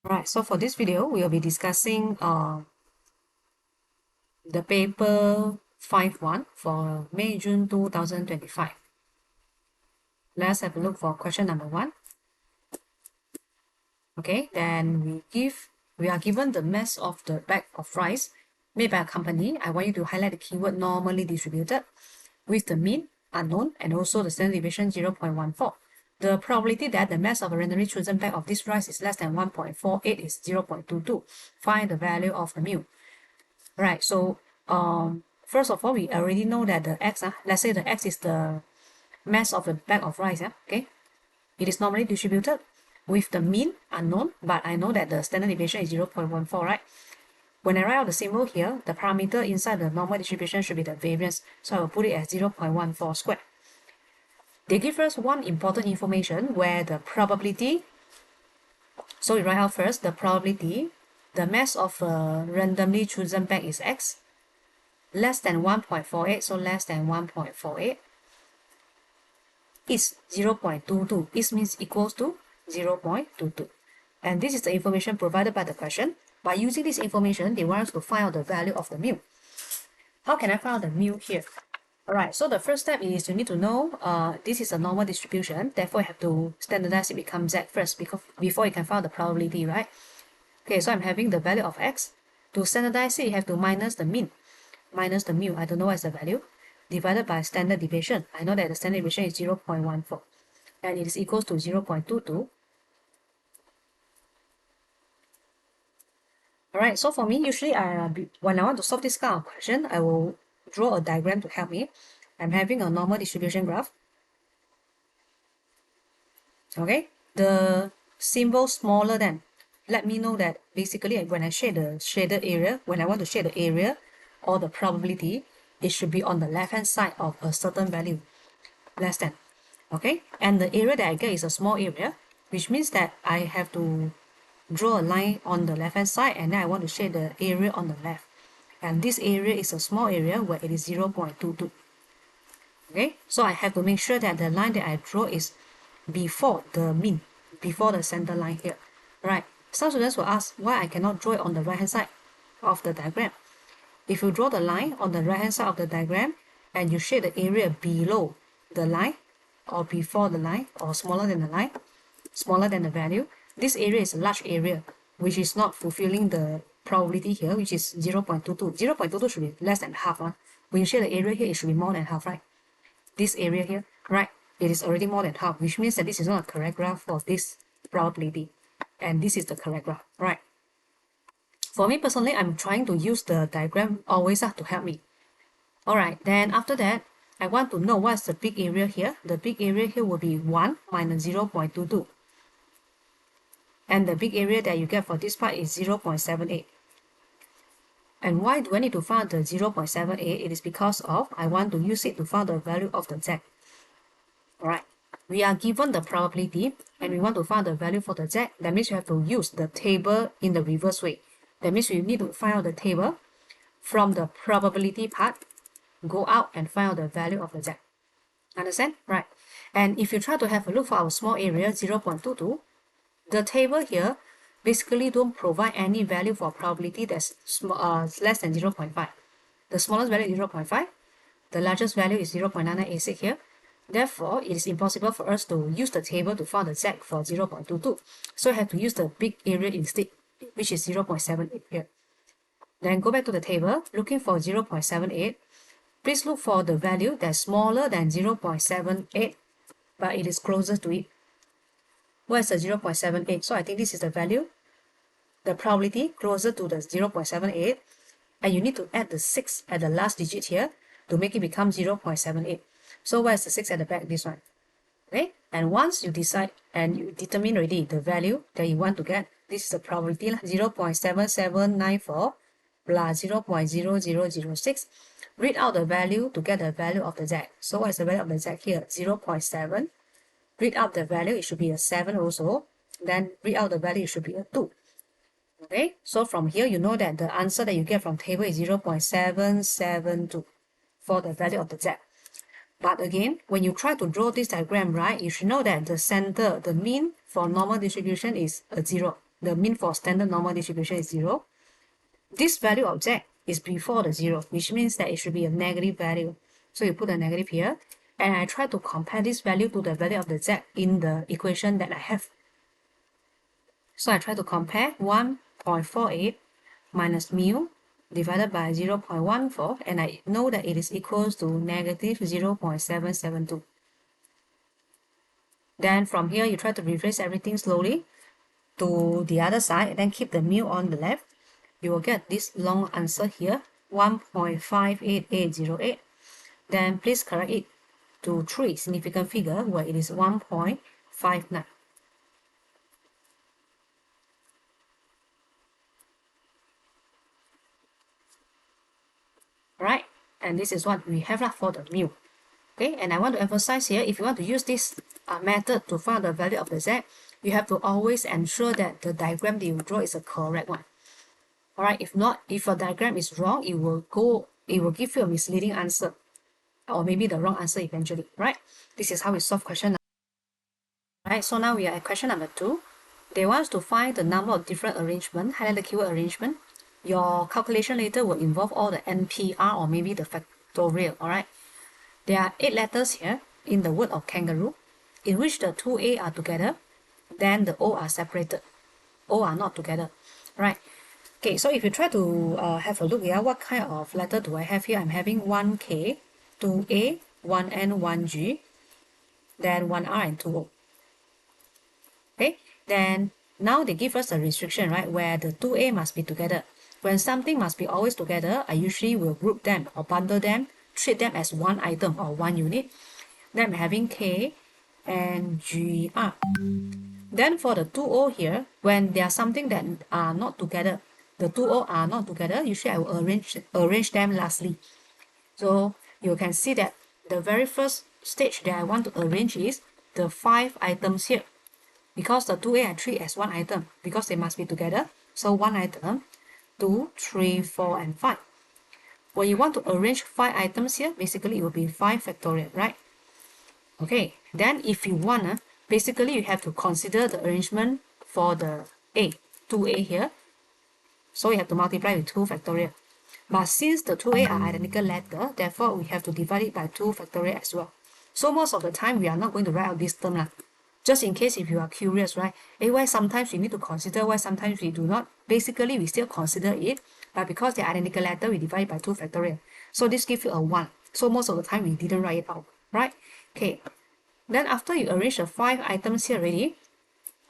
Alright, so for this video, we will be discussing the paper 5.1 for May-June 2025. Let's have a look for question number 1. Okay, then we are given the mass of the bag of rice made by a company. I want you to highlight the keyword normally distributed with the mean unknown and also the standard deviation 0.14. The probability that the mass of a randomly chosen bag of this rice is less than 1.48 is 0.22. Find the value of the mu. Right, so first of all, we already know that the x, let's say the x is the mass of the bag of rice, okay? It is normally distributed with the mean unknown, but I know that the standard deviation is 0.14, right? When I write out the symbol here, the parameter inside the normal distribution should be the variance, so I will put it as 0.14 squared. They give us one important information where the probability, so we write out first the probability, the mass of a randomly chosen bag is x, less than 1.48, so less than 1.48 is 0.22. This means equals to 0.22. And this is the information provided by the question. By using this information, they want us to find out the value of the mu. How can I find out the mu here? Alright, so the first step is you need to know this is a normal distribution, therefore you have to standardize it become z first before you can find out the probability, right? Okay, so I'm having the value of x. To standardize it, you have to minus the mean. Minus the mu, I don't know what is the value, divided by standard deviation. I know that the standard deviation is 0.14 and it is equals to 0.22. Alright, so for me, usually when I want to solve this kind of question, I will draw a diagram to help me. I'm having a normal distribution graph. Okay, the symbol smaller than let me know that basically when I shade the shaded area, when I want to shade the area or the probability, it should be on the left hand side of a certain value, less than. Okay, and the area that I get is a small area, which means that I have to draw a line on the left hand side and then I want to shade the area on the left. And this area is a small area where it is 0.22. Okay, so I have to make sure that the line that I draw is before the mean, before the center line here. Right, some students will ask why I cannot draw it on the right hand side of the diagram. If you draw the line on the right hand side of the diagram and you shade the area below the line or before the line or smaller than the line, smaller than the value, this area is a large area which is not fulfilling the probability here, which is 0.22. 0.22 should be less than half. When you shade the area here, it should be more than half, right? This area here, right, it is already more than half, which means that this is not a correct graph for this probability. And this is the correct graph, right? For me personally, I'm trying to use the diagram always to help me. Alright, then after that, I want to know what's the big area here. The big area here will be 1 minus 0.22. And the big area that you get for this part is 0.78. And why do I need to find the 0.78? It is because of I want to use it to find the value of the z. Alright, we are given the probability and we want to find the value for the z. That means you have to use the table in the reverse way. That means you need to find out the table from the probability part, go out and find out the value of the z. Understand? Right. And if you try to have a look for our small area 0.22, the table here basically don't provide any value for probability that's less than 0.5. The smallest value is 0.5. The largest value is 0.9986 here. Therefore, it is impossible for us to use the table to find the z for 0.22. So I have to use the big area instead, which is 0.78 here. Then go back to the table, looking for 0.78. Please look for the value that's smaller than 0.78, but it is closer to it. What is the 0.78? So I think this is the value, the probability closer to the 0.78, and you need to add the 6 at the last digit here to make it become 0.78. So where is the 6 at the back? This one. Okay, and once you decide and you determine already the value that you want to get, this is the probability 0.7794 plus 0.0006. Read out the value to get the value of the z. So what is the value of the z here? 0.7. Read out the value, it should be a 7 also. Then read out the value, it should be a 2. Okay, so from here you know that the answer that you get from table is 0.772 for the value of the z. But again, when you try to draw this diagram, right, you should know that the center, the mean for normal distribution is a 0. the mean for standard normal distribution is 0. This value of z is before the 0, which means that it should be a negative value. So you put a negative here, and I try to compare this value to the value of the z in the equation that I have. So I try to compare 1.48 minus mu divided by 0.14, and I know that it is equals to negative 0.772. Then from here, you try to replace everything slowly to the other side, and then keep the mu on the left. You will get this long answer here, 1.58808. Then please correct it to 3 significant figure where it is 1.59. Right, and this is what we have for the mu. Okay, and I want to emphasize here, if you want to use this method to find the value of the z, you have to always ensure that the diagram that you draw is a correct one. All right, if not, if a diagram is wrong, it will give you a misleading answer, or maybe the wrong answer eventually. Right, this is how we solve question. Right, so now we are at question number 2. They want us to find the number of different arrangement, highlight the keyword arrangement. Your calculation later will involve all the NPR or maybe the factorial. All right, there are 8 letters here in the word of kangaroo, in which the 2A are together, then the O are separated. O are not together. Right. Okay, so if you try to have a look here, what kind of letter do I have here? I'm having 1K, 2A, 1N, 1G, then 1R and 2O. Okay, then now they give us a restriction, right, where the 2A must be together. When something must be always together, I usually will group them or bundle them, treat them as one item or one unit. Then I'm having K and GR. Then for the 2O here, when there are something that are not together, the 2O are not together, usually I will arrange them lastly. So you can see that the very first stage that I want to arrange is the 5 items here. Because the 2A I treat as one item, because they must be together. So one item, 2, 3, 4, and 5. When you want to arrange 5 items here, basically it will be 5 factorial, right? Okay, then if you want, basically you have to consider the arrangement for the A, 2A here. So you have to multiply with 2 factorial. But since the 2A are identical letter, therefore we have to divide it by 2 factorial as well. So most of the time we are not going to write out this term. Just in case if you are curious, right? Why sometimes we need to consider, why sometimes we do not. Basically, we still consider it, but because they're identical letter, we divide it by 2 factorial. So this gives you a 1. So most of the time, we didn't write it out, right? Okay. Then after you arrange the 5 items here already,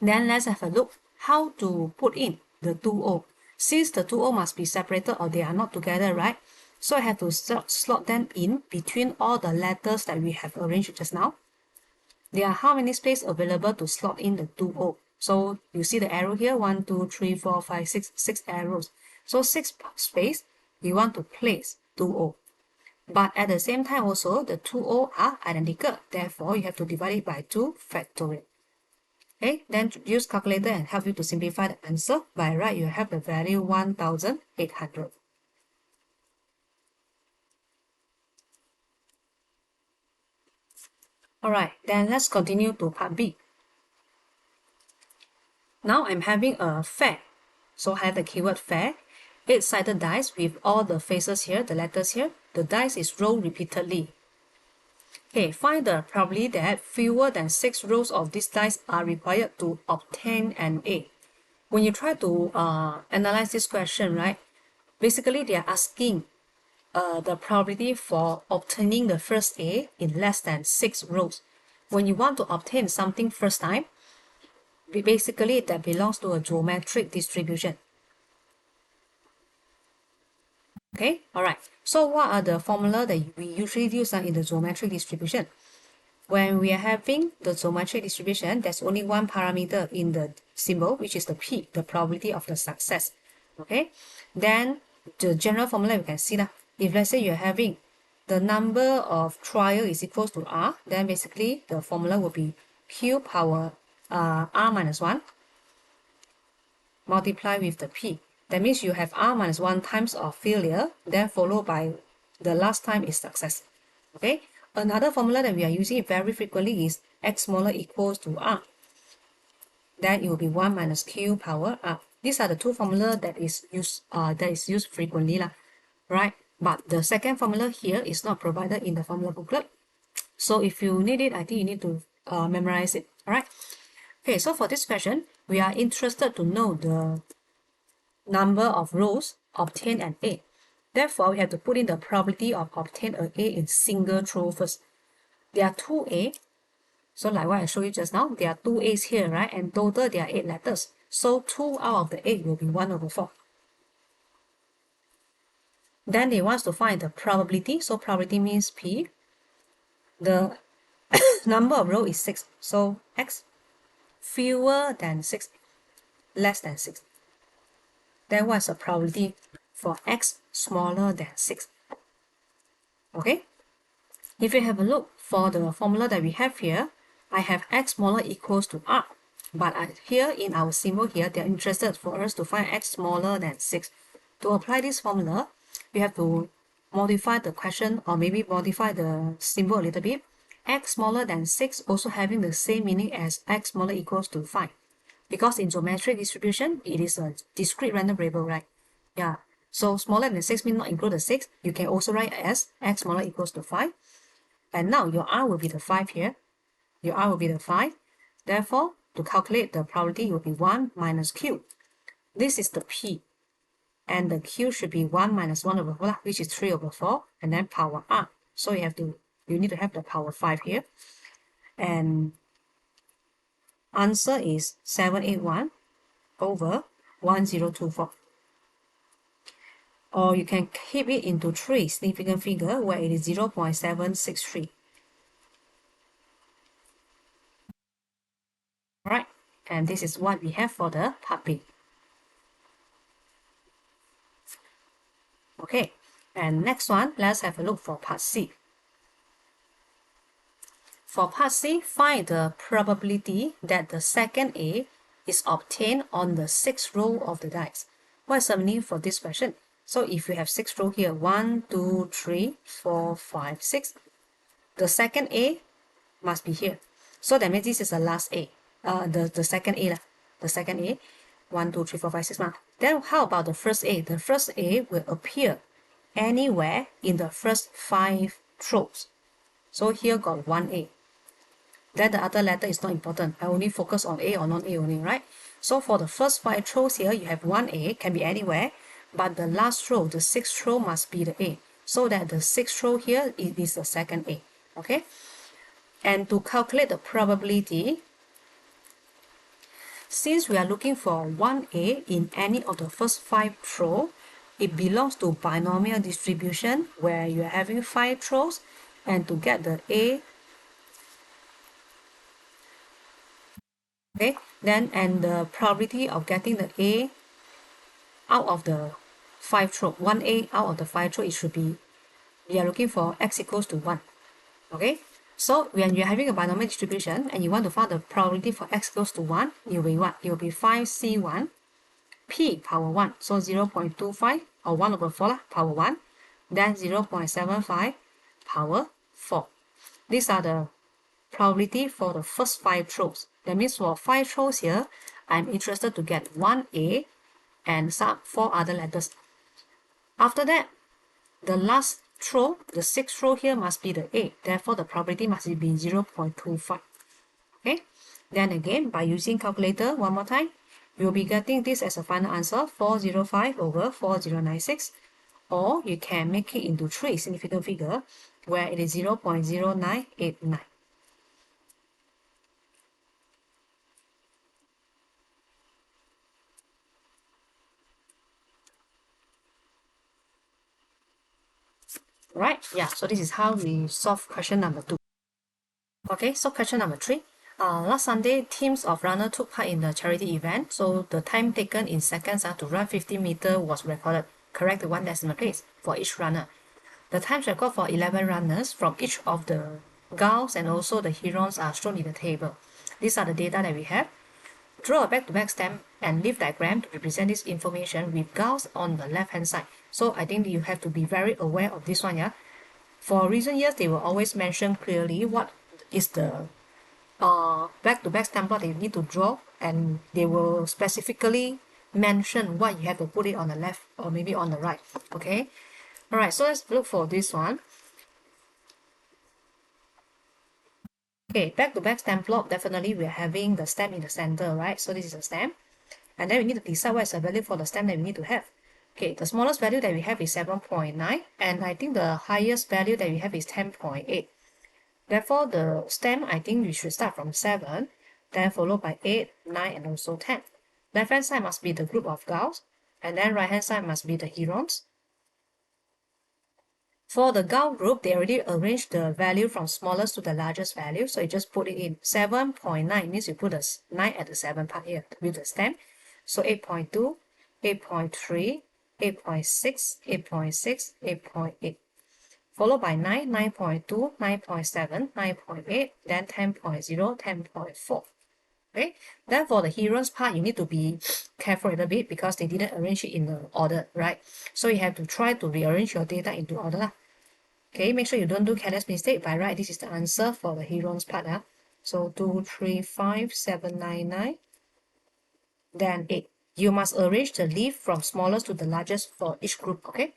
then let's have a look how to put in the 2O. Since the 2O must be separated or they are not together, right? So I have to slot them in between all the letters that we have arranged just now. There are how many spaces available to slot in the 2O? So you see the arrow here, 1, 2, 3, 4, 5, 6, 6 arrows. So 6 space, we want to place 2O. But at the same time also, the 2O are identical. Therefore, you have to divide it by 2 factorial. Okay, then use calculator and help you to simplify the answer. By right, you have the value 1,800. Alright, then let's continue to part B. Now I'm having a fair. So I have the keyword fair. 8-sided dice with all the faces here, the letters here. The dice is rolled repeatedly. Okay, find the probability that fewer than 6 rows of these dice are required to obtain an A. When you try to analyze this question, right, basically they are asking the probability for obtaining the first A in less than 6 rows. When you want to obtain something first time, basically that belongs to a geometric distribution. Okay, alright. So what are the formula that we usually use in the geometric distribution? When we are having the geometric distribution, there's only one parameter in the symbol, which is the P, the probability of the success. Okay, then the general formula you can see that if let's say you're having the number of trial is equals to R, then basically the formula will be Q power R minus 1 multiply with the P. That means you have R minus 1 times of failure, then followed by the last time is success. Okay, another formula that we are using very frequently is X smaller equals to R. then it will be 1 minus q power r. These are the two formula that is used frequently lah, right? But the second formula here is not provided in the formula booklet. So if you need it, I think you need to memorize it. All right. Okay, so for this question, we are interested to know the number of rows obtain an A. Therefore, we have to put in the probability of obtain an A in single row first. There are two A. So like what I showed you just now, there are two A's here, right? And total there are 8 letters. So 2 out of the 8 will be 1 over 4. Then they want to find the probability. So probability means P. The number of row is 6. So X fewer than 6, less than 6. Then what's the probability for X smaller than 6? Okay. If you have a look for the formula that we have here, I have X smaller equals to R. But here in our symbol here, they're interested for us to find X smaller than 6. To apply this formula, we have to modify the question or maybe modify the symbol a little bit. X smaller than 6 also having the same meaning as X smaller equals to 5. Because in geometric distribution, it is a discrete random variable, right? Yeah. So smaller than 6 means not include the 6. You can also write as X smaller equals to 5. And now your R will be the 5 here. Your R will be the 5. Therefore, to calculate the probability, it will be 1 minus Q. This is the P. And the Q should be 1 minus 1 over 4, which is 3 over 4. And then power R. So you need to have the power 5 here. And answer is 781 over 1024. Or you can keep it into 3 significant figure where it is 0.763. Alright, and this is what we have for the part B. Okay, and next one, let's have a look for part C. For part C, find the probability that the second A is obtained on the 6th row of the dice. What's the meaning for this question? So if you have 6 rows here, 1, 2, 3, 4, 5, 6, the second A must be here. So that means this is the last A. The second A, the second A, 1, 2, 3, 4, 5, 6. Then how about the first A? The first A will appear anywhere in the first 5 rows. So here got 1A. Then the other letter is not important. I only focus on A or non-A only, right? So for the first 5 rows here, you have 1A, can be anywhere, but the last row, the 6th row must be the A. So that the 6th row here is the second A, okay? And to calculate the probability, since we are looking for 1A in any of the first 5 rows, it belongs to binomial distribution where you are having 5 rows, and to get the A, okay, then and the probability of getting the A out of the 5 rows, 1A out of the 5 rows, it should be, we are looking for X equals to 1, okay? So when you're having a binomial distribution and you want to find the probability for X equals to 1, it will be what? It will be 5C1 P power 1. So 0.25 or 1 over 4 power 1. Then 0.75 power 4. These are the probability for the first 5 rows. That means for 5 rows here, I'm interested to get 1A and some 4 other letters. After that, the last row, the 6th row here must be the A. Therefore, the probability must be 0.25. Okay. Then again, by using calculator one more time, you'll be getting this as a final answer, 405 over 4096. Or you can make it into 3 significant figure where it is 0.0989. Right? Yeah, so this is how we solve question number 2. Okay, so question number 3. Last Sunday, teams of runners took part in the charity event. So the time taken in seconds to run 50 meters was recorded. Correct the 1 decimal place for each runner. The times record for 11 runners from each of the gulls and also the herons are shown in the table. These are the data that we have. Draw a back-to-back stamp and leaf diagram to represent this information with gulls on the left-hand side. So I think you have to be very aware of this one, yeah. For recent years, they will always mention clearly what is the back-to-back stamp plot that you need to draw and they will specifically mention what you have to put it on the left or maybe on the right. Okay, all right, so let's look for this one. Okay, back-to-back stem plot, definitely we're having the stem in the center, right? So this is a stem. And then we need to decide what is the value for the stem that we need to have. Okay, the smallest value that we have is 7.9, and I think the highest value that we have is 10.8. Therefore, the stem, I think we should start from 7, then followed by 8, 9, and also 10. Left-hand side must be the group of gulls, and then right-hand side must be the herons. For the gull group, they already arranged the value from smallest to the largest value, so you just put it in. 7.9 means you put a 9 at the 7 part here with the stem. So 8.2, 8.3, 8.6, 8.6, 8.8. Followed by 9, 9.2, 9.7, 9.8, then 10.0, 10.4. Okay, then for the herons part, you need to be careful a little bit because they didn't arrange it in the order, right? So you have to try to rearrange your data into order. Okay, make sure you don't do careless mistake. By right, this is the answer for the herons part. So 2, 3, 5, 7, 9, 9, then 8. You must arrange the leaf from smallest to the largest for each group, okay?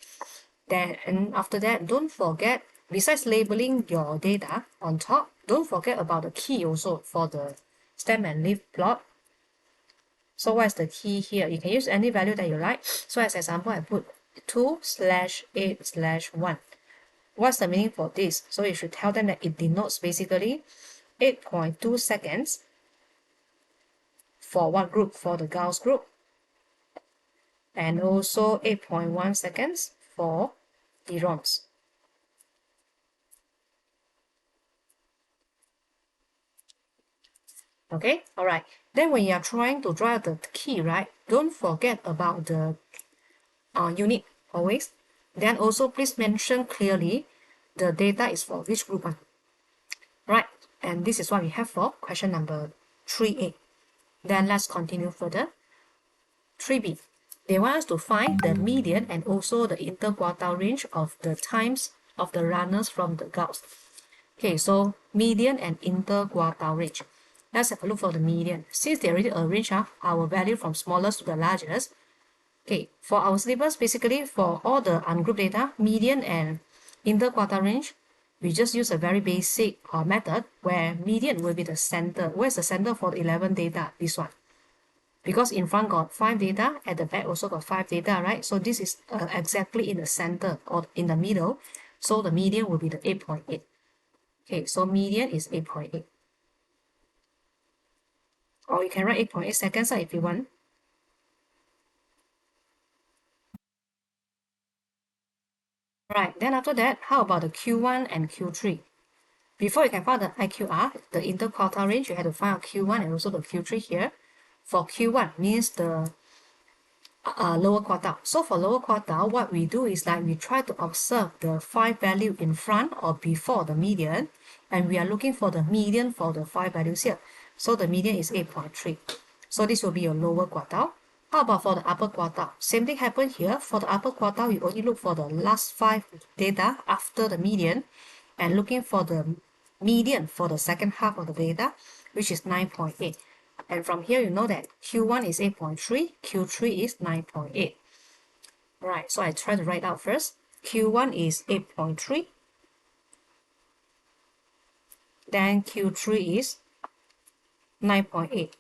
Then, and after that, don't forget, besides labeling your data on top, don't forget about the key also for the stem and leaf plot. So what is the key here? You can use any value that you like. So as example, I put 2/8/1. What's the meaning for this? So you should tell them that it denotes basically 8.2 seconds for what group? For the gulls group. And also 8.1 seconds for herons. Okay, all right. Then when you are trying to draw the key, right, don't forget about the unit always. Then also please mention clearly the data is for which group one. Right, and this is what we have for question number 3A. Then let's continue further. 3B. They want us to find the median and also the interquartile range of the times of the runners from the gulls. Okay, so median and interquartile range. Let's have a look for the median. Since they already arranged our value from smallest to the largest, okay, for our syllabus, basically for all the ungrouped data, median and interquartile range, we just use a very basic method where median will be the center. Where's the center for the 11 data? This one. Because in front got 5 data, at the back also got 5 data, right? So this is exactly in the center or in the middle. So the median will be the 8.8. Okay, so median is 8.8. Or you can write 8.8 seconds if you want. Right, then after that, how about the Q1 and Q3? Before you can find the IQR, the interquartile range, you have to find out Q1 and also the Q3 here. For Q1 means the lower quartile. So for lower quartile, what we do is like we try to observe the 5 value in front or before the median, and we are looking for the median for the 5 values here. So the median is 8.3. So this will be your lower quartile. How about for the upper quartile? Same thing happened here. For the upper quartile, you only look for the last 5 data after the median and looking for the median for the second half of the data, which is 9.8. And from here, you know that Q1 is 8.3, Q3 is 9.8. Right, so I try to write out first. Q1 is 8.3. Then Q3 is 9.8.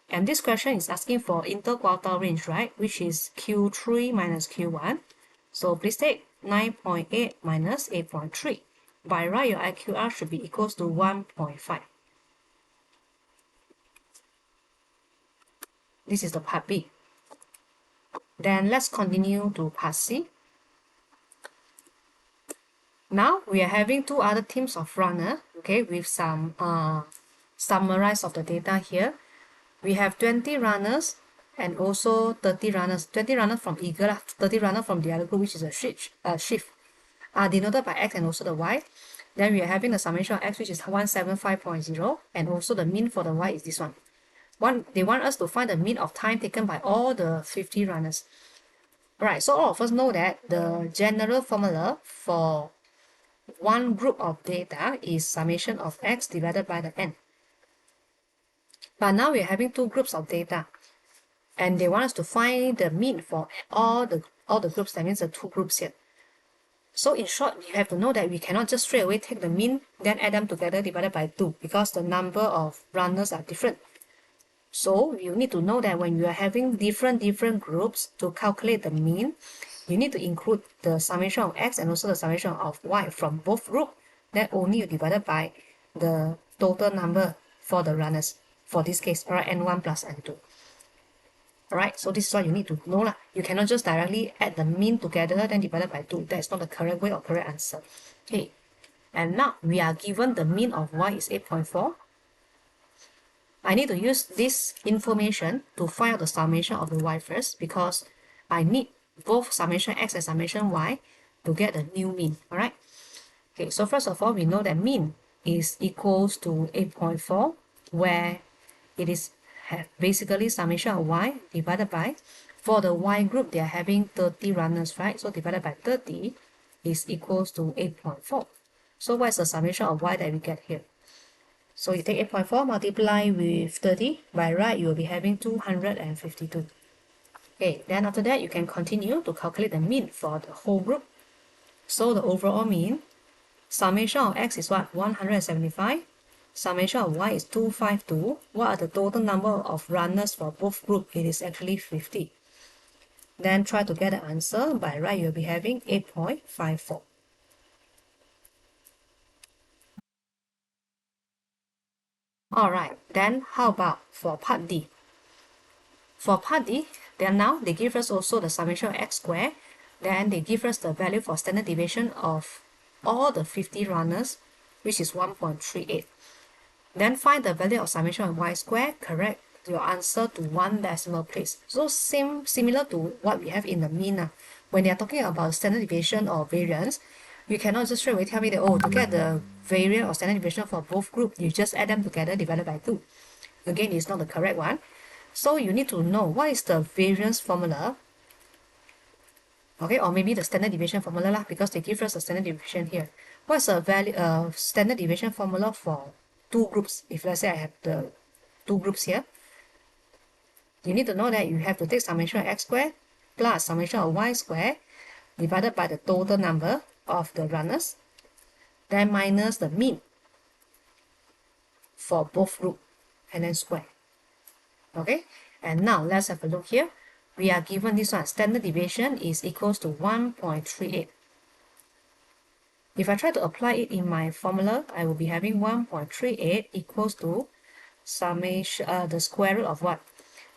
And this question is asking for interquartile range, right? Which is Q3 minus Q1. So please take 9.8 minus 8.3. By right, your IQR should be equals to 1.5. This is the part B. Then let's continue to part C. Now we are having 2 other teams of runner, okay, with some summarize of the data here. We have 20 runners and also 30 runners. 20 runners from eagle, 30 runners from the other group, which is a shift, are denoted by X and also the Y. Then we are having the summation of X, which is 175.0, and also the mean for the Y is this one. They want us to find the mean of time taken by all the 50 runners. Alright, so all of us know that the general formula for one group of data is summation of X divided by the N. But now we're having two groups of data, and they want us to find the mean for all the groups. That means the two groups here. So in short, you have to know that we cannot just straight away take the mean, then add them together divided by 2, because the number of runners are different. So you need to know that when you are having different groups to calculate the mean, you need to include the summation of x and also the summation of y from both groups. Then only you divided by the total number for the runners. For this case, alright, n1 plus n2. Alright, so this is what you need to know lah. You cannot just directly add the mean together then divided by 2. That is not the correct way or correct answer. Okay, and now we are given the mean of y is 8.4. I need to use this information to find out the summation of the y first, because I need both summation x and summation y to get the new mean. Alright, okay, so first of all, we know that mean is equals to 8.4, where it is basically summation of y divided by, for the y group, they are having 30 runners, right? So divided by 30 is equals to 8.4. So what is the summation of y that we get here? So you take 8.4 multiply with 30, by right you will be having 252. Okay, then after that you can continue to calculate the mean for the whole group. So the overall mean, summation of x is what? 175. Summation of y is 252. What are the total number of runners for both groups? It is actually 50. Then try to get the answer. By right, you'll be having 8.54. Alright, then how about for part D? For part D, then now they give us also the summation of x squared. Then they give us the value for standard deviation of all the 50 runners, which is 1.38. Then find the value of summation of y squared, correct your answer to one decimal place. So similar to what we have in the mean. When they are talking about standard deviation or variance, you cannot just straight away tell me that, oh, to get the variance or standard deviation for both groups, you just add them together divided by 2. Again, it's not the correct one. So you need to know what is the variance formula, okay, or maybe the standard deviation formula lah, because they give us a standard deviation here. What's the value standard deviation formula for two groups? If let's say I have the two groups here, you need to know that you have to take summation of x squared plus summation of y squared divided by the total number of the runners, then minus the mean for both groups, and then square. Okay, and now let's have a look here. We are given this one, standard deviation is equals to 1.38. If I try to apply it in my formula, I will be having 1.38 equals to summation, the square root of what?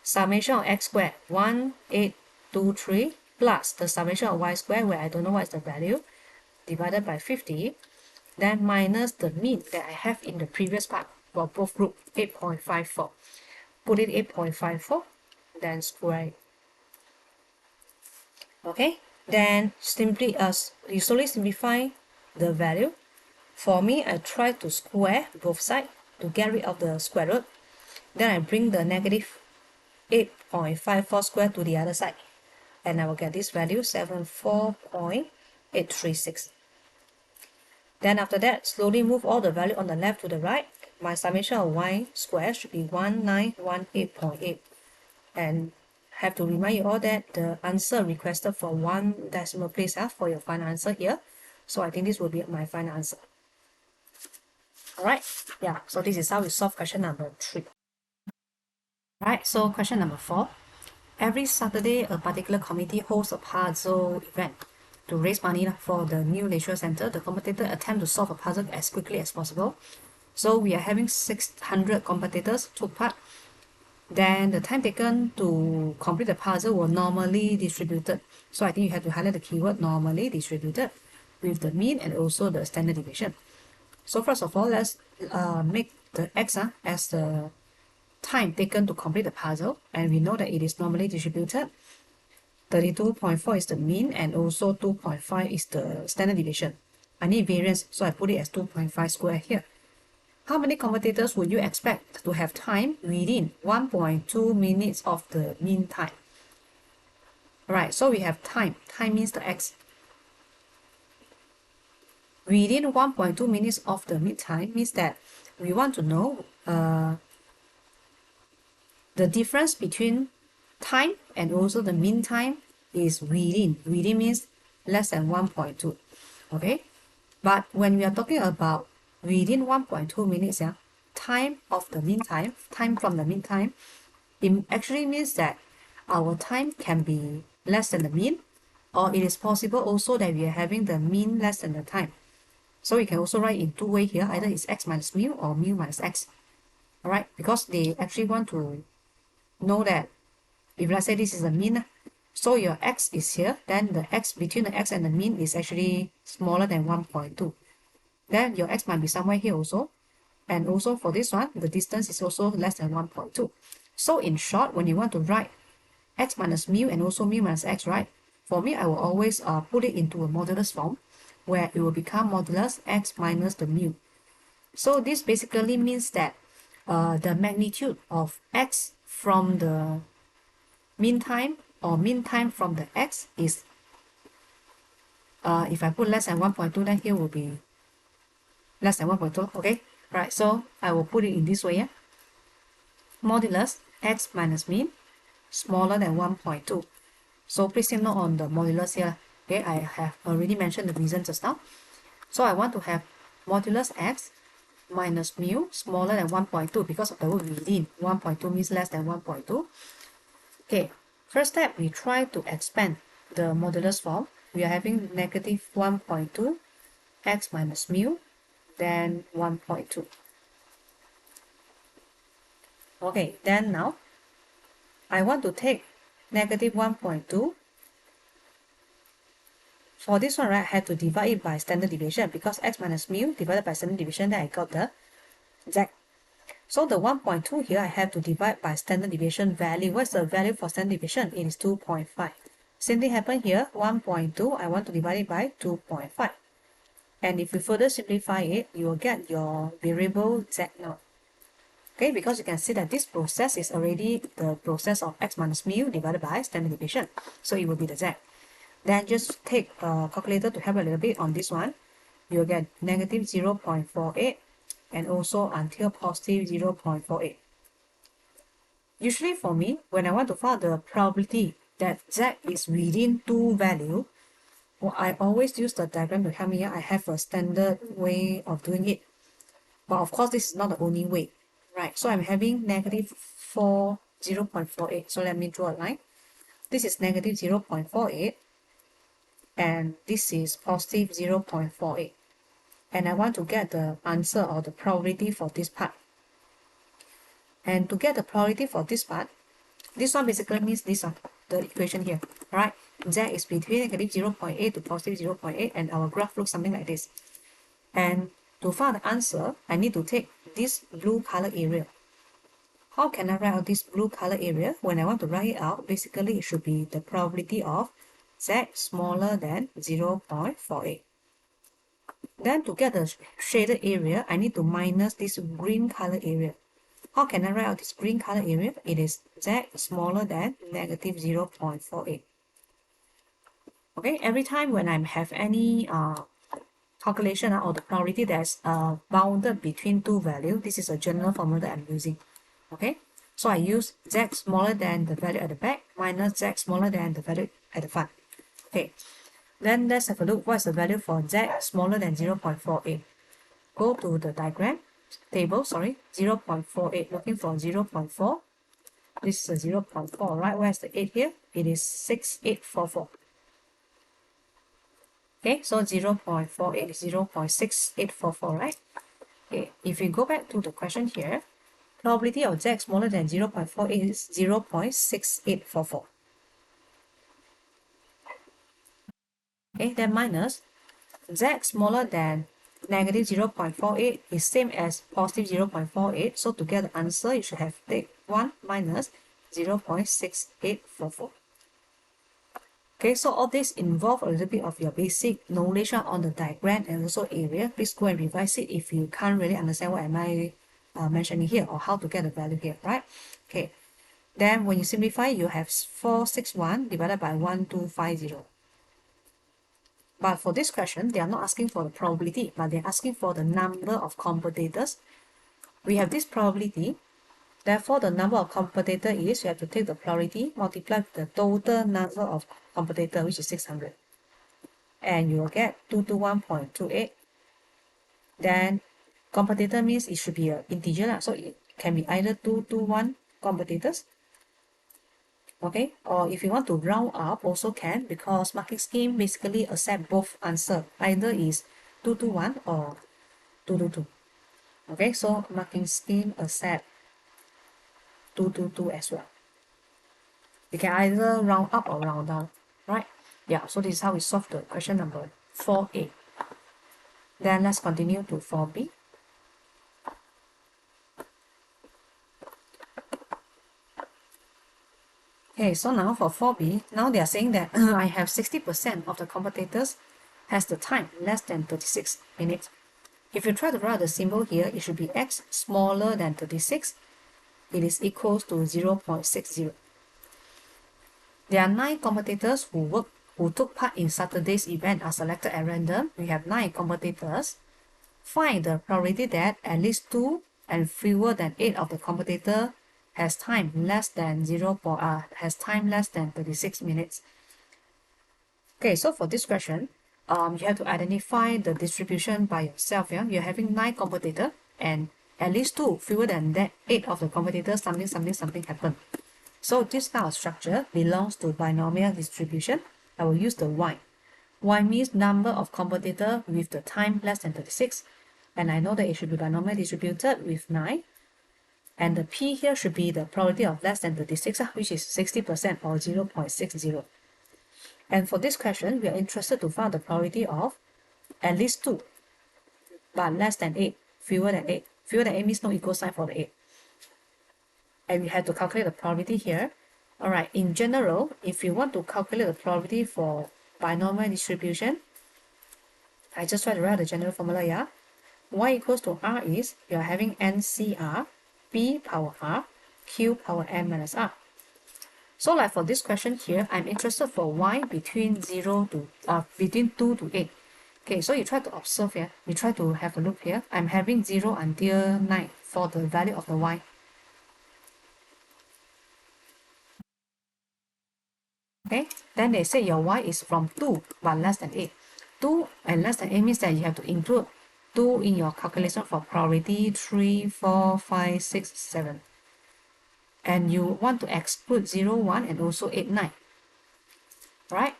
Summation of x squared, 1823, plus the summation of y squared, where I don't know what is the value, divided by 50, then minus the mean that I have in the previous part for both groups, 8.54. Put it 8.54, then square it. Okay, then simply you slowly simplify the value. For me, I try to square both sides to get rid of the square root. Then I bring the negative 8.54 square to the other side, and I will get this value 74.836. Then after that, slowly move all the value on the left to the right. My summation of y square should be 1918.8, and have to remind you all that the answer requested for one decimal place for your final answer here. So I think this will be my final answer. Alright, yeah, so this is how we solve question number 3. Alright, so question number 4. Every Saturday, a particular committee hosts a puzzle event. To raise money for the new leisure center, the competitor attempt to solve a puzzle as quickly as possible. So we are having 600 competitors took part. Then the time taken to complete the puzzle were normally distributed. So I think you have to highlight the keyword normally distributed with the mean and also the standard deviation. So first of all, let's make the x as the time taken to complete the puzzle, and we know that it is normally distributed. 32.4 is the mean, and also 2.5 is the standard deviation. I need variance, so I put it as 2.5 square here. How many competitors would you expect to have time within 1.2 minutes of the mean time? Alright, so we have time. Time means the x. Within 1.2 minutes of the mean time means that we want to know the difference between time and also the mean time is within. Within means less than 1.2. Okay, but when we are talking about within 1.2 minutes, yeah, time of the mean time, time from the mean time, it actually means that our time can be less than the mean, or it is possible also that we are having the mean less than the time. So we can also write in two ways here, either it's x minus mu or mu minus x. All right, because they actually want to know that if let's say this is the mean, so your x is here, then the x between the x and the mean is actually smaller than 1.2. Then your x might be somewhere here also. And also for this one, the distance is also less than 1.2. So in short, when you want to write x minus mu and also mu minus x, right? For me, I will always put it into a modulus form where it will become modulus x minus the mu. So this basically means that the magnitude of x from the mean time or mean time from the x is, if I put less than 1.2, then here will be less than 1.2, okay? Right, so I will put it in this way, yeah? Modulus x minus mean smaller than 1.2. So please take note on the modulus here. Okay, I have already mentioned the reason just now. So I want to have modulus x minus mu smaller than 1.2 because of the word within. 1.2 means less than 1.2. Okay, first step, we try to expand the modulus form. We are having negative 1.2 x minus mu, then 1.2. Okay, then now I want to take negative 1.2. For this one, right, I had to divide it by standard deviation because x minus mu divided by standard deviation, then I got the z. So the 1.2 here, I have to divide by standard deviation value. What's the value for standard deviation? It is 2.5. Same thing happened here, 1.2, I want to divide it by 2.5. And if we further simplify it, you will get your variable z now. Okay, because you can see that this process is already the process of x minus mu divided by standard deviation. So it will be the z. Then just take a calculator to help a little bit on this one. You'll get negative 0.48 and also until positive 0.48. Usually for me, when I want to find the probability that z is within two value, well, I always use the diagram to help me. I have a standard way of doing it. But of course, this is not the only way. Right, so I'm having negative 0.48. So let me draw a line. This is negative 0.48 and this is positive 0.48. And I want to get the answer or the probability for this part. And to get the probability for this part, this one basically means this one, the equation here, right? Z is between negative 0.8 to positive 0.8 and our graph looks something like this. And to find the answer, I need to take this blue color area. How can I write out this blue color area? When I want to write it out, basically it should be the probability of z smaller than 0.48. Then to get the shaded area, I need to minus this green color area. How can I write out this green color area? It is z smaller than negative 0.48. Okay, every time when I have any calculation or the probability that's bounded between two values, this is a general formula that I'm using. Okay, so I use z smaller than the value at the back minus z smaller than the value at the front. Okay, then let's have a look. What's the value for z smaller than 0.48? Go to the diagram table, 0.48, looking for 0.4. This is a 0.4, right? Where's the 8 here? It is 6844. Okay, so 0.48 is 0.6844, right? Okay, if we go back to the question here, probability of z smaller than 0.48 is 0.6844. Okay, then minus z smaller than negative 0.48 is same as positive 0.48. So to get the answer, you should have take 1 minus 0.6844. Okay, so all this involve a little bit of your basic knowledge on the diagram and also area. Please go and revise it if you can't really understand what am I mentioning here or how to get the value here, right? Okay, then when you simplify, you have 461 divided by 1250. But for this question, they are not asking for the probability, but they're asking for the number of competitors. We have this probability Therefore, the number of competitor is, you have to take the probability, multiply with the total number of competitor, which is 600. And you will get 221.28. Then competitor means it should be an integer, so it can be either 221 competitors, okay, or if you want to round up also can, because marking scheme basically accept both answer, either is 221 or 222. Okay, so marking scheme accept 222 as well. You can either round up or round down, right? Yeah, so this is how we solve the question number 4A. Then let's continue to 4B. Okay, so now for 4B, now they are saying that I have 60% of the competitors has the time less than 36 minutes. If you try to write the symbol here, it should be x smaller than 36. It is equals to 0.60. There are 9 competitors who took part in Saturday's event are selected at random. We have 9 competitors. Find the probability that at least 2 and fewer than 8 of the competitor has time less than 36 minutes. Okay, so for this question, you have to identify the distribution by yourself. Yeah, you're having 9 competitors, and at least 2 fewer than that 8 of the competitors something happen. So this kind of structure belongs to binomial distribution. I will use the y. Y means number of competitors with the time less than 36, and I know that it should be binomial distributed with 9. And the p here should be the probability of less than 36, which is 60% or 0.60. And for this question, we are interested to find the probability of at least 2, but less than 8, fewer than 8. Fewer than 8 means no equal sign for the 8. And we have to calculate the probability here. Alright, in general, if you want to calculate the probability for binomial distribution, I just try to write the general formula, yeah? Y equals to R is, you are having NCR, P power R, Q power M minus R. So like for this question here, I'm interested for Y between 2 to 8. Okay, so you try to observe here, we try to have a look here. I'm having 0 until 9 for the value of the Y. Okay, then they say your Y is from 2 but less than 8. 2 and less than 8 means that you have to include 2 in your calculation for probability 3, 4, 5, 6, 7. And you want to exclude 0, 1 and also 8, 9. Right?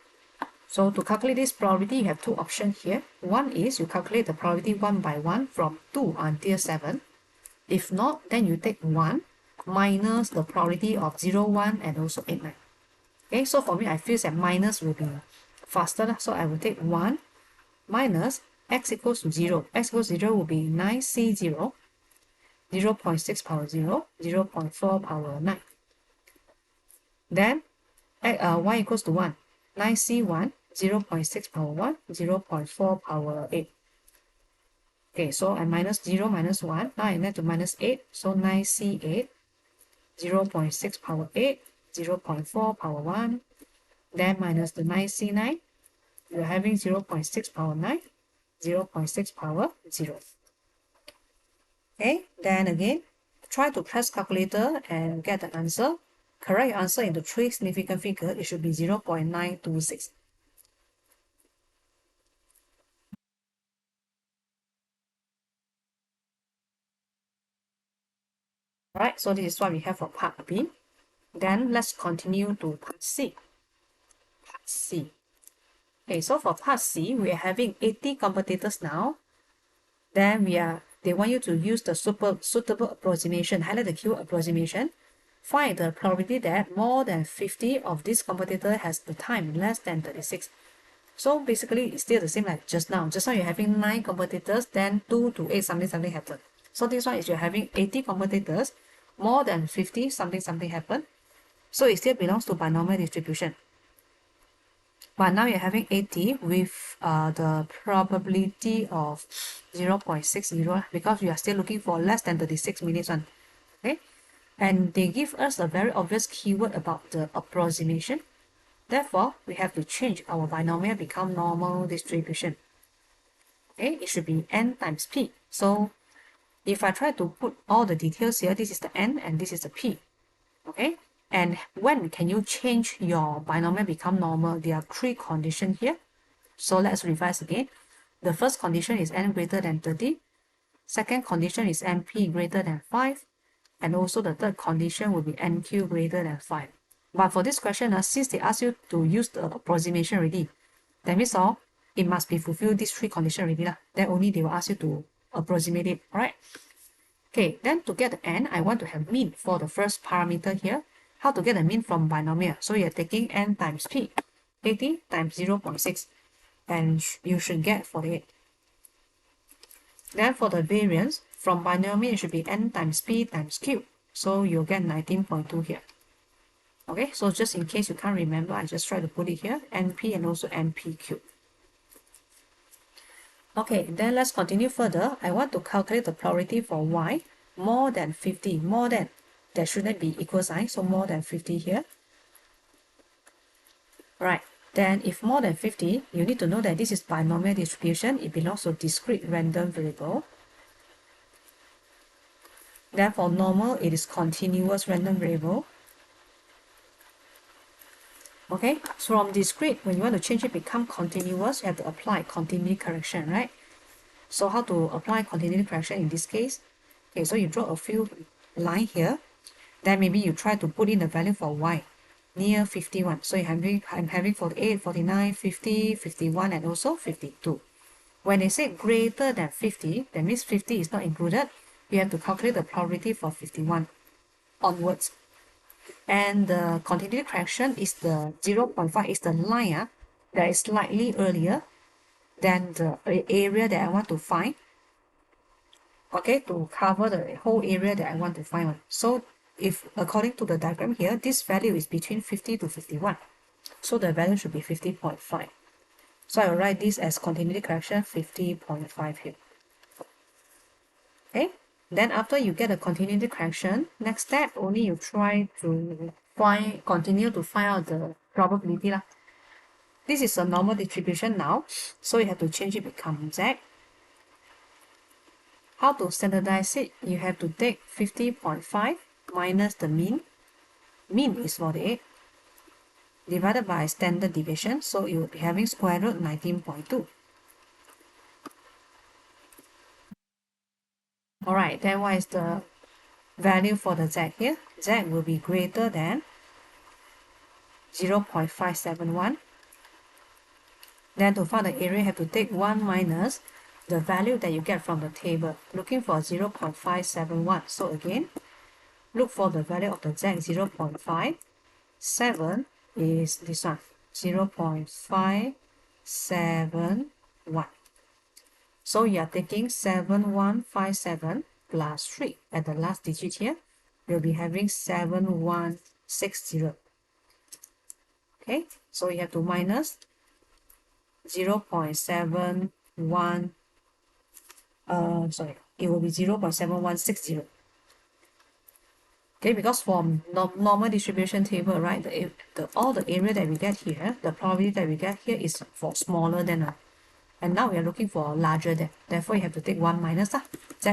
So to calculate this probability, you have 2 options here. One is you calculate the probability 1 by 1 from 2 until 7. If not, then you take 1 minus the probability of 0, 1 and also 8, 9. Okay, so for me, I feel that minus will be faster. So I will take 1 minus x equals to 0. X equals 0 will be 9C0, 0.6 power 0, 0.4 power 9. Then y equals to 1. 9C1, 0.6 power 1, 0.4 power 8. Okay, so I minus 0 minus 1. Now I need to minus 8. So 9C8, 0.6 power 8, 0.4 power 1. Then minus the 9C9. You're having 0.6 power 9, 0.6 power 0. Okay, then again, try to press calculator and get the answer. Correct your answer into 3 significant figure. It should be 0.926. Alright, so this is what we have for part B. Then let's continue to part C. Part C. Okay, so for part C, we are having 80 competitors now. Then they want you to use the suitable approximation, highlight the keyword approximation. Find the probability that more than 50 of this competitor has the time less than 36. So basically, it's still the same like just now. Just now you're having 9 competitors, then 2 to 8 something happened. So this one is you're having 80 competitors, more than 50 something happened. So it still belongs to binomial distribution. But now you're having 80 with the probability of 0.60 because we are still looking for less than 36 minutes one. Okay, and they give us a very obvious keyword about the approximation. Therefore, we have to change our binomial become normal distribution. Okay, it should be n times p. So if I try to put all the details here, this is the N and this is the P. Okay, and when can you change your binomial become normal? There are three conditions here. So let's revise again. The first condition is N greater than 30. Second condition is NP greater than 5. And also the third condition will be NQ greater than 5. But for this question, since they ask you to use the approximation already, that means it must be fulfilled these three conditions already. Then only they will ask you to approximate it. Alright. Okay, then to get the N, I want to have mean for the first parameter here. How to get the mean from binomial? So you're taking N times P. 80 times 0.6. And you should get 48. Then for the variance, from binomial, it should be N times P times Q. So you'll get 19.2 here. Okay, so just in case you can't remember, I just try to put it here, NP and also NPQ. Okay, then let's continue further. I want to calculate the probability for Y more than 50. More than, there shouldn't be equal sign, so more than 50 here. Right, then if more than 50, you need to know that this is binomial distribution. It belongs to discrete random variable. Therefore, normal, it is continuous random variable. Okay, so from discrete, when you want to change it become continuous, you have to apply continuity correction, right? So how to apply continuity correction in this case? Okay, so you draw a few line here. Then maybe you try to put in the value for Y near 51. So I'm having 48, 49, 50, 51, and also 52. When they say greater than 50, that means 50 is not included. You have to calculate the probability for 51 onwards. And the continuity correction is the 0.5 is the line that is slightly earlier than the area that I want to find. Okay, to cover the whole area that I want to find. So if according to the diagram here, this value is between 50 to 51. So the value should be 50.5. So I will write this as continuity correction 50.5 here. Okay, then after you get a continuity correction, next step only you try to continue to find out the probability lah. This is a normal distribution now, so you have to change it become Z. How to standardize it? You have to take 50.5 minus the mean. Mean is 48 divided by standard deviation, so you will be having square root 19.2. Alright, then what is the value for the Z here? Z will be greater than 0.571. Then to find the area, you have to take 1 minus the value that you get from the table. Looking for 0.571. So again, look for the value of the Z 0.5. 7 is this one, 0.571. So you are taking 7157 plus 3 at the last digit here. You'll be having 7160. Okay, so you have to minus 0.71, it will be 0.7160. Okay, because from normal distribution table, right, all the area that we get here, the probability that we get here is for smaller than and now we are looking for larger than. Therefore, you have to take 1 minus Z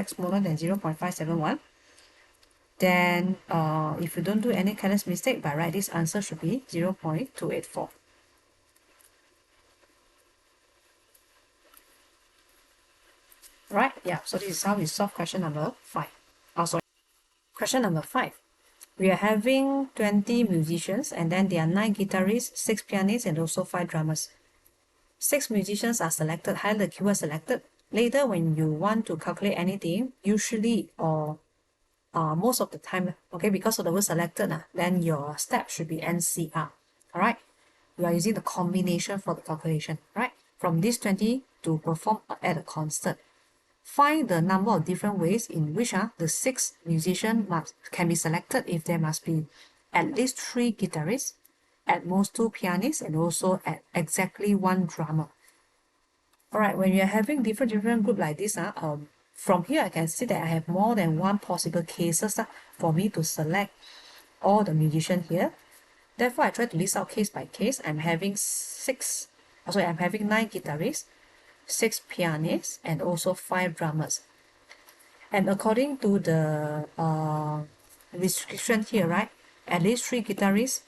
smaller than 0.571. Then, if you don't do any careless mistake, by right, this answer should be 0.284. Right? Yeah. So this is how we solve question number 5. Oh, sorry. Question number 5. We are having 20 musicians, and then there are 9 guitarists, 6 pianists, and also 5 drummers. 6 musicians are selected, highlight the keyword selected. Later, when you want to calculate anything, usually or most of the time, okay, because of the word selected, then your step should be NCR. Alright, you are using the combination for the calculation, right? From these 20 to perform at a constant. Find the number of different ways in which the 6 musicians can be selected if there must be at least 3 guitarists, at most 2 pianists, and also at exactly 1 drummer. Alright, when you're having different group like this, from here I can see that I have more than 1 possible cases for me to select all the musicians here. Therefore, I try to list out case by case. I'm having 9 guitarists, 6 pianists, and also 5 drummers. And according to the restriction here, right, at least 3 guitarists,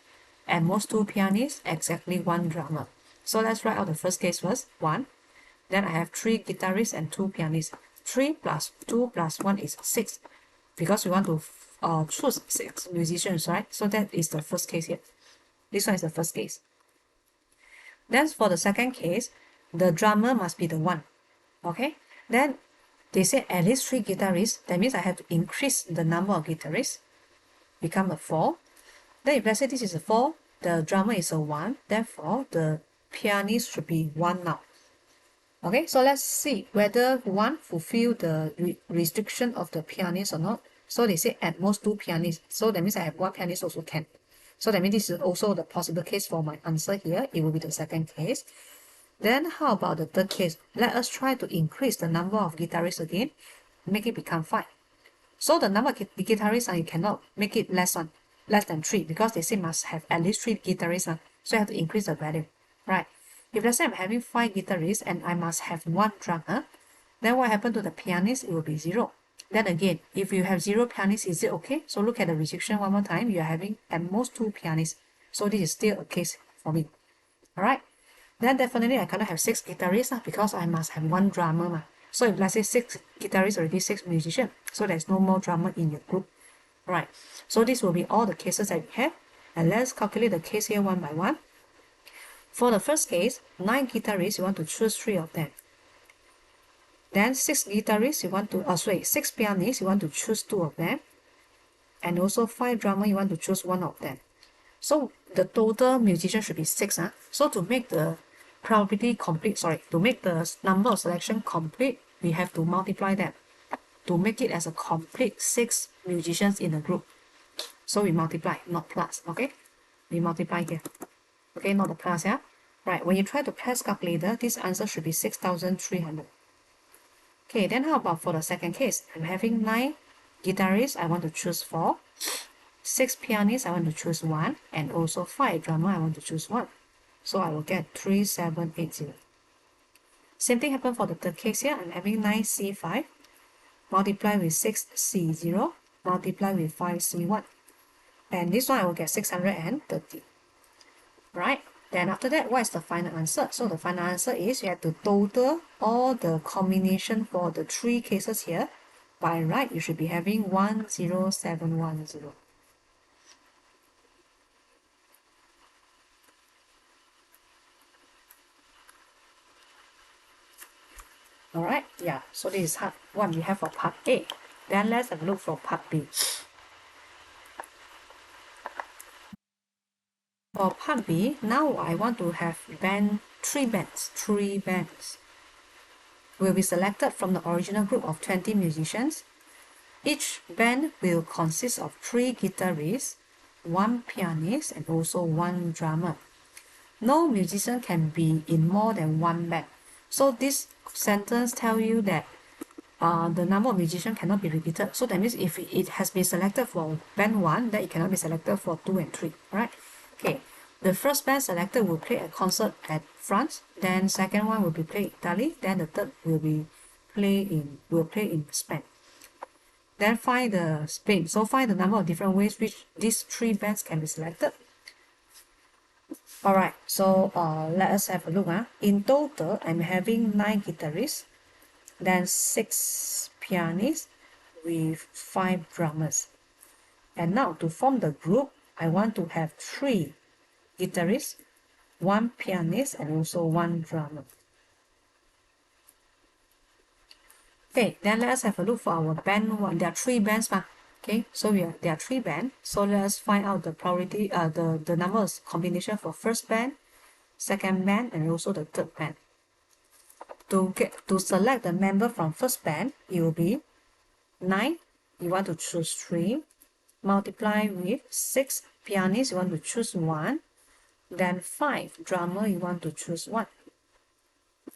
at most 2 pianists, exactly 1 drummer. So let's write out the first case first, 1. Then I have 3 guitarists and 2 pianists. 3 plus 2 plus 1 is 6, because we want to choose 6 musicians, right? So that is the first case here. This one is the first case. Then for the second case, the drummer must be the 1. Okay, then they said at least 3 guitarists. That means I have to increase the number of guitarists, become a 4. Then if let's say this is a 4, the drummer is a 1, therefore the pianist should be 1 now. Okay, so let's see whether 1 fulfill the restriction of the pianist or not. So they say at most 2 pianists. So that means I have 1 pianist also can. So that means this is also the possible case for my answer here. It will be the second case. Then how about the third case? Let us try to increase the number of guitarists again, make it become 5. So the number of guitarists, you cannot make it less than 3, because they say must have at least 3 guitarists. So you have to increase the value, right? If let's say I'm having 5 guitarists and I must have 1 drummer, then what happened to the pianist? It will be 0. Then again, if you have 0 pianists, is it okay? So look at the restriction one more time. You are having at most 2 pianists. So this is still a case for me. Alright. Then definitely I cannot have 6 guitarists because I must have 1 drummer. So if let's say 6 guitarists already 6 musicians, so there's no more drummer in your group. Right. So this will be all the cases that we have. And let's calculate the case here one by one. For the first case, 9 guitarists, you want to choose 3 of them. Then 6 guitarists, you want to, 6 pianists, you want to choose 2 of them. And also 5 drummers, you want to choose 1 of them. So the total musician should be 6. So to make the probability complete, to make the number of selection complete, we have to multiply them to make it as a complete 6 musicians in a group. So we multiply, not plus, okay? We multiply here. Okay, not the plus, yeah? Right, when you try to press calculator, this answer should be 6,300. Okay, then how about for the second case? I'm having 9 guitarists, I want to choose 4. 6 pianists, I want to choose 1. And also 5 drummer, I want to choose 1. So I will get 3780. Same thing happened for the third case here. I'm having 9C5. Multiply with 6C0. Multiply with 5C1. And this one I will get 630. Right? Then after that, what is the final answer? So the final answer is you have to total all the combination for the 3 cases here. By right, you should be having 10710. Alright, yeah, so this is what we have for part A. Then let's have a look for part B. For part B, now I want to have 3 bands. 3 bands will be selected from the original group of 20 musicians. Each band will consist of 3 guitarists, 1 pianist, and also 1 drummer. No musician can be in more than 1 band. So this sentence tells you that the number of musicians cannot be repeated. So that means if it has been selected for band 1, then it cannot be selected for 2 and 3. Right? Okay. The first band selected will play a concert at France. Then second one will be played in Italy. Then the third will play in Spain. Then find the Spain. So find the number of different ways which these 3 bands can be selected. Alright, so let us have a look. In total, I'm having 9 guitarists, then 6 pianists with 5 drummers. And now to form the group, I want to have 3 guitarists, 1 pianist, and also 1 drummer. Okay, then let's have a look for our band 1. There are 3 bands. Okay, so there are 3 bands. So let's find out the probability, the number of combination for first band, second band, and also the third band. To select the member from first band, it will be 9. You want to choose 3. Multiply with 6 pianists. You want to choose 1. Then 5 drummer. You want to choose 1.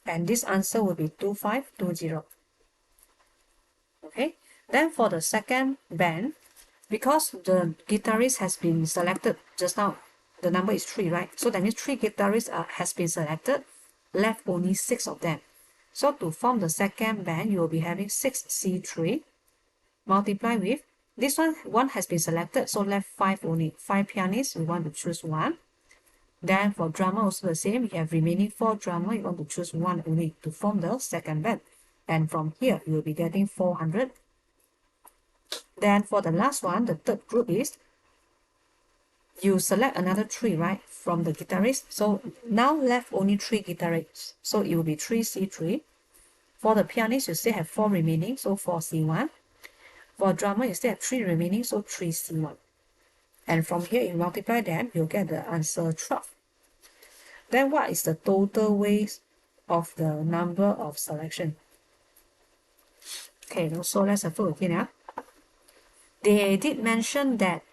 And this answer will be 2520. Okay. Then for the second band, because the guitarist has been selected just now, the number is 3, right? So that means 3 guitarists has been selected, left only 6 of them. So to form the second band, you will be having 6C3. multiply with, this one has been selected, so left 5 only. 5 pianists, we want to choose 1. Then for drummer also the same, you have remaining 4 drummer, you want to choose 1 only to form the second band. And from here, you will be getting 400. Then for the last one, the third group is, you select another 3, right, from the guitarist. So now left only 3 guitarists. So it will be 3C3. For the pianist, you still have 4 remaining, so 4C1. For drummer, you still have 3 remaining, so 3C1. And from here, you multiply them, you'll get the answer 12. Then what is the total ways of the number of selection? Okay, so let's have a look again. They did mention that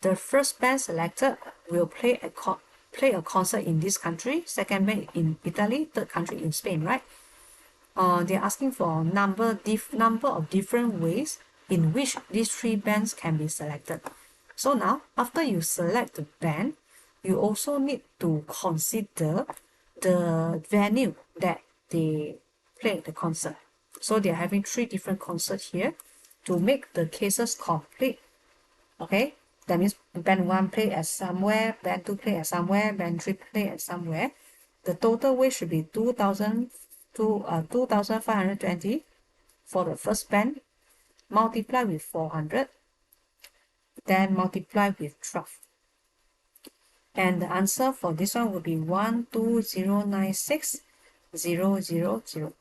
the first band selected will play a concert in this country, second band in Italy, third country in Spain, right? They're asking for number of different ways in which these 3 bands can be selected. So now, after you select the band, you also need to consider the venue that they play the concert. So they're having 3 different concerts here to make the cases complete. Okay, that means band 1 play at somewhere, band 2 play at somewhere, band 3 play at somewhere. The total weight should be 2,520 for the first band, multiply with 400, then multiply with 12. And the answer for this one would be 12096,000.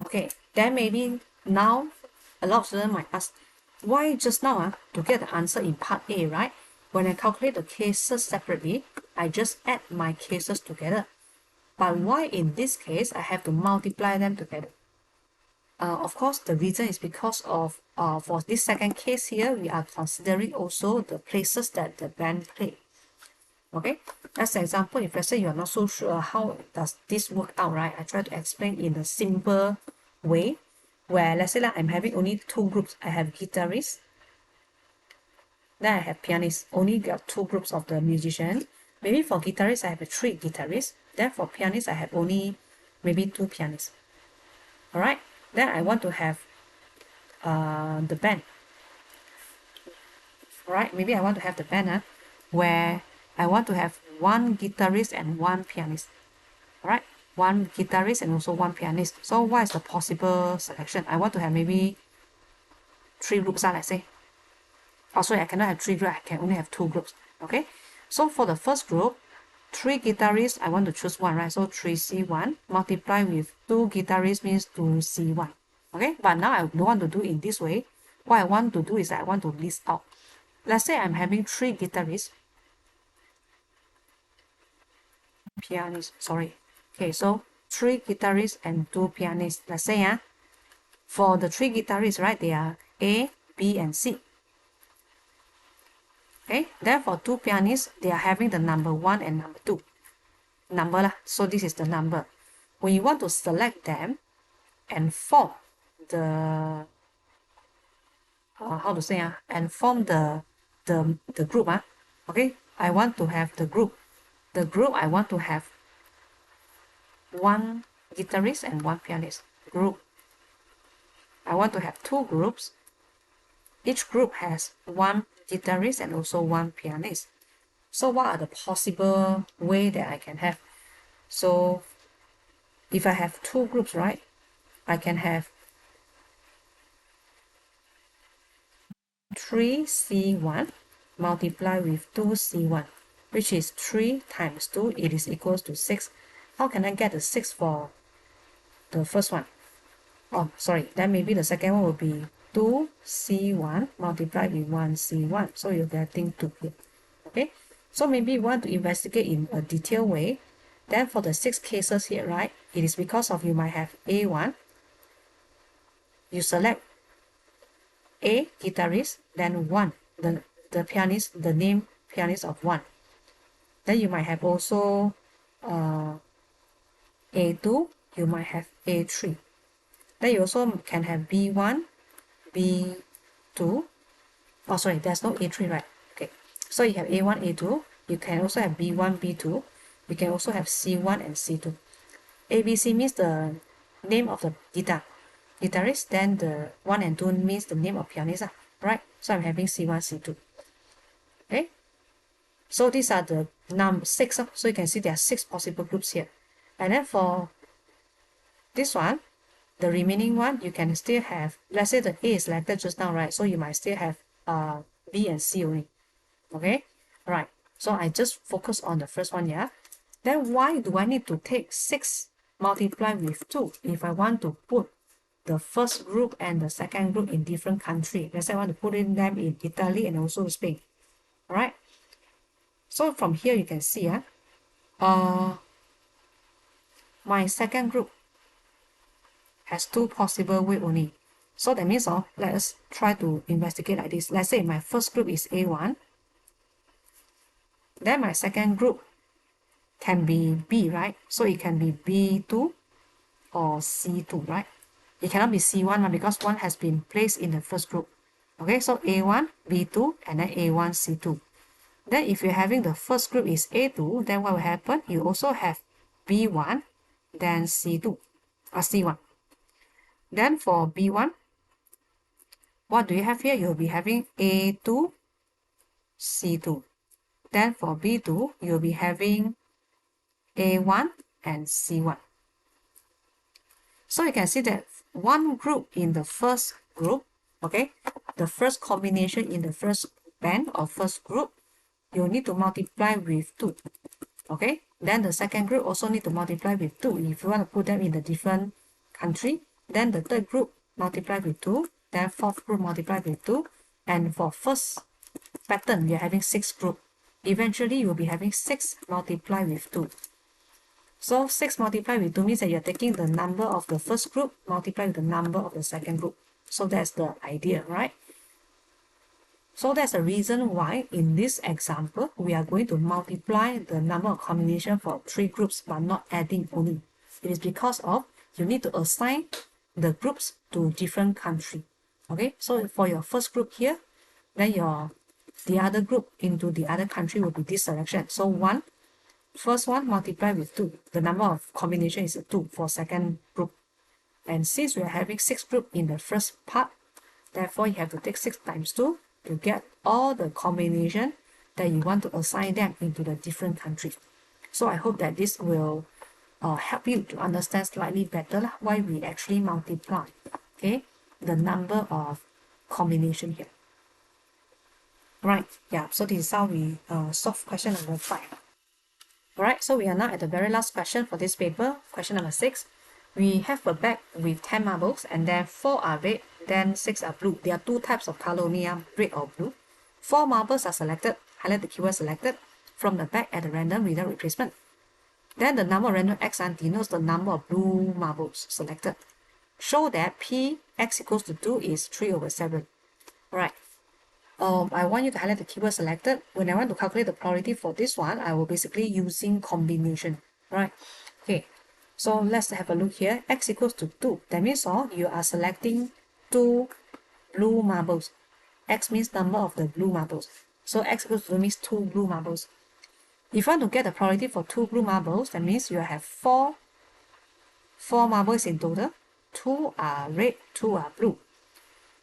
Okay, then maybe now a lot of students might ask, why just now to get the answer in part A, right? When I calculate the cases separately, I just add my cases together. But why in this case I have to multiply them together? Of course, the reason is because of for this second case here, we are considering also the places that the band play. Okay, as an example, if let's say you are not so sure how does this work out, right? I try to explain in a simple way, where let's say that I'm having only 2 groups. I have guitarists, then I have pianists. Only got 2 groups of the musicians. Maybe for guitarists, I have 3 guitarists. Then for pianists, I have only maybe 2 pianists. All right. Then I want to have the band. All right. Maybe I want to have the band where I want to have 1 guitarist and 1 pianist. All right. 1 guitarist and also 1 pianist. So what is the possible selection? I want to have maybe 3 groups, let's say. Oh, sorry, I cannot have 3 groups. I can only have 2 groups. Okay. So for the first group, 3 guitarists, I want to choose 1, right? So 3C1 multiply with 2 guitarists means 2C1. Okay. But now I don't want to do in this way. What I want to do is I want to list out. Let's say I'm having 3 guitarists. Pianists, sorry. Okay, so 3 guitarists and 2 pianists. Let's say for the 3 guitarists, right, they are A, B, and C. Okay, then for 2 pianists, they are having the number 1 and number 2. Number lah. So this is the number. When you want to select them and form the how to say and form the group okay, I want to have the group. The group I want to have 1 guitarist and 1 pianist group. I want to have 2 groups. Each group has 1 guitarist and also 1 pianist. So what are the possible way that I can have? So if I have 2 groups, right, I can have 3C1 multiply with 2C1, which is 3 times 2, it is equals to 6. How can I get the 6 for the first one? Oh, sorry, then maybe the second one will be 2C1 multiplied with 1C1. So you're getting 2 here. Okay, so maybe you want to investigate in a detailed way. Then for the 6 cases here, right, it is because of you might have A1. You select A, guitarist, then 1, the pianist, the name pianist of 1. Then you might have also A2, you might have A3. Then you also can have B1, B2. Oh, sorry, there's no A3, right? Okay, so you have A1, A2. You can also have B1, B2. You can also have C1 and C2. ABC means the name of the guitarist, then the 1 and 2 means the name of pianist, right? So I'm having C1, C2. Okay, so these are the six, so you can see there are 6 possible groups here. And then for this one, the remaining one, you can still have, let's say the A is selected just now, right? So you might still have B and C only. Okay, all right. So I just focus on the first one, yeah. Then why do I need to take 6 multiply with 2 if I want to put the first group and the second group in different country? Let's say I want to put in them in Italy and also Spain. All right. So from here you can see, my second group has 2 possible way only. So that means, let us try to investigate like this. Let's say my first group is A1. Then my second group can be B, right? So it can be B2 or C2, right? It cannot be C1 because 1 has been placed in the first group. Okay, so A1, B2, and then A1, C2. Then if you're having the first group is A2, then what will happen? You also have B1, then C2, or C1. Then for B1, what do you have here? You'll be having A2, C2. Then for B2, you'll be having A1 and C1. So you can see that one group in the first group, okay, the first combination in the first band or first group, you need to multiply with 2. Okay, then the second group also need to multiply with 2 if you want to put them in a different country. Then the third group multiply with 2, then fourth group multiply with 2, and for first pattern you're having 6 group. Eventually you'll be having 6 multiply with 2. So 6 multiply with 2 means that you're taking the number of the first group multiply with the number of the second group. So that's the idea, right? So that's the reason why in this example, we are going to multiply the number of combination for 3 groups but not adding only. It is because of you need to assign the groups to different country. Okay, so for your first group here, then the other group into the other country will be this selection. So first one multiply with 2. The number of combination is 2 for second group. And since we are having 6 group in the first part, therefore you have to take 6 times 2 to get all the combination that you want to assign them into the different country. So I hope that this will help you to understand slightly better why we actually multiply, okay, the number of combination here. Right, yeah, so this is how we solve question number 5. Alright, so we are now at the very last question for this paper, question number 6. We have a bag with 10 marbles and then 4 are red, then 6 are blue. There are 2 types of color only, red or blue. 4 marbles are selected, highlight the keyword selected, from the bag at a random without replacement. Then the number of random x denotes the number of blue marbles selected. Show that p x equals to 2 is 3 over 7. Alright. I want you to highlight the keyword selected. When I want to calculate the probability for this one, I will basically using combination, right? Okay, so let's have a look here. X equals to 2. That means you are selecting 2 blue marbles. X means number of the blue marbles. So X equals to 2 means 2 blue marbles. If you want to get the probability for 2 blue marbles, that means you have 4 marbles in total. 2 are red, 2 are blue.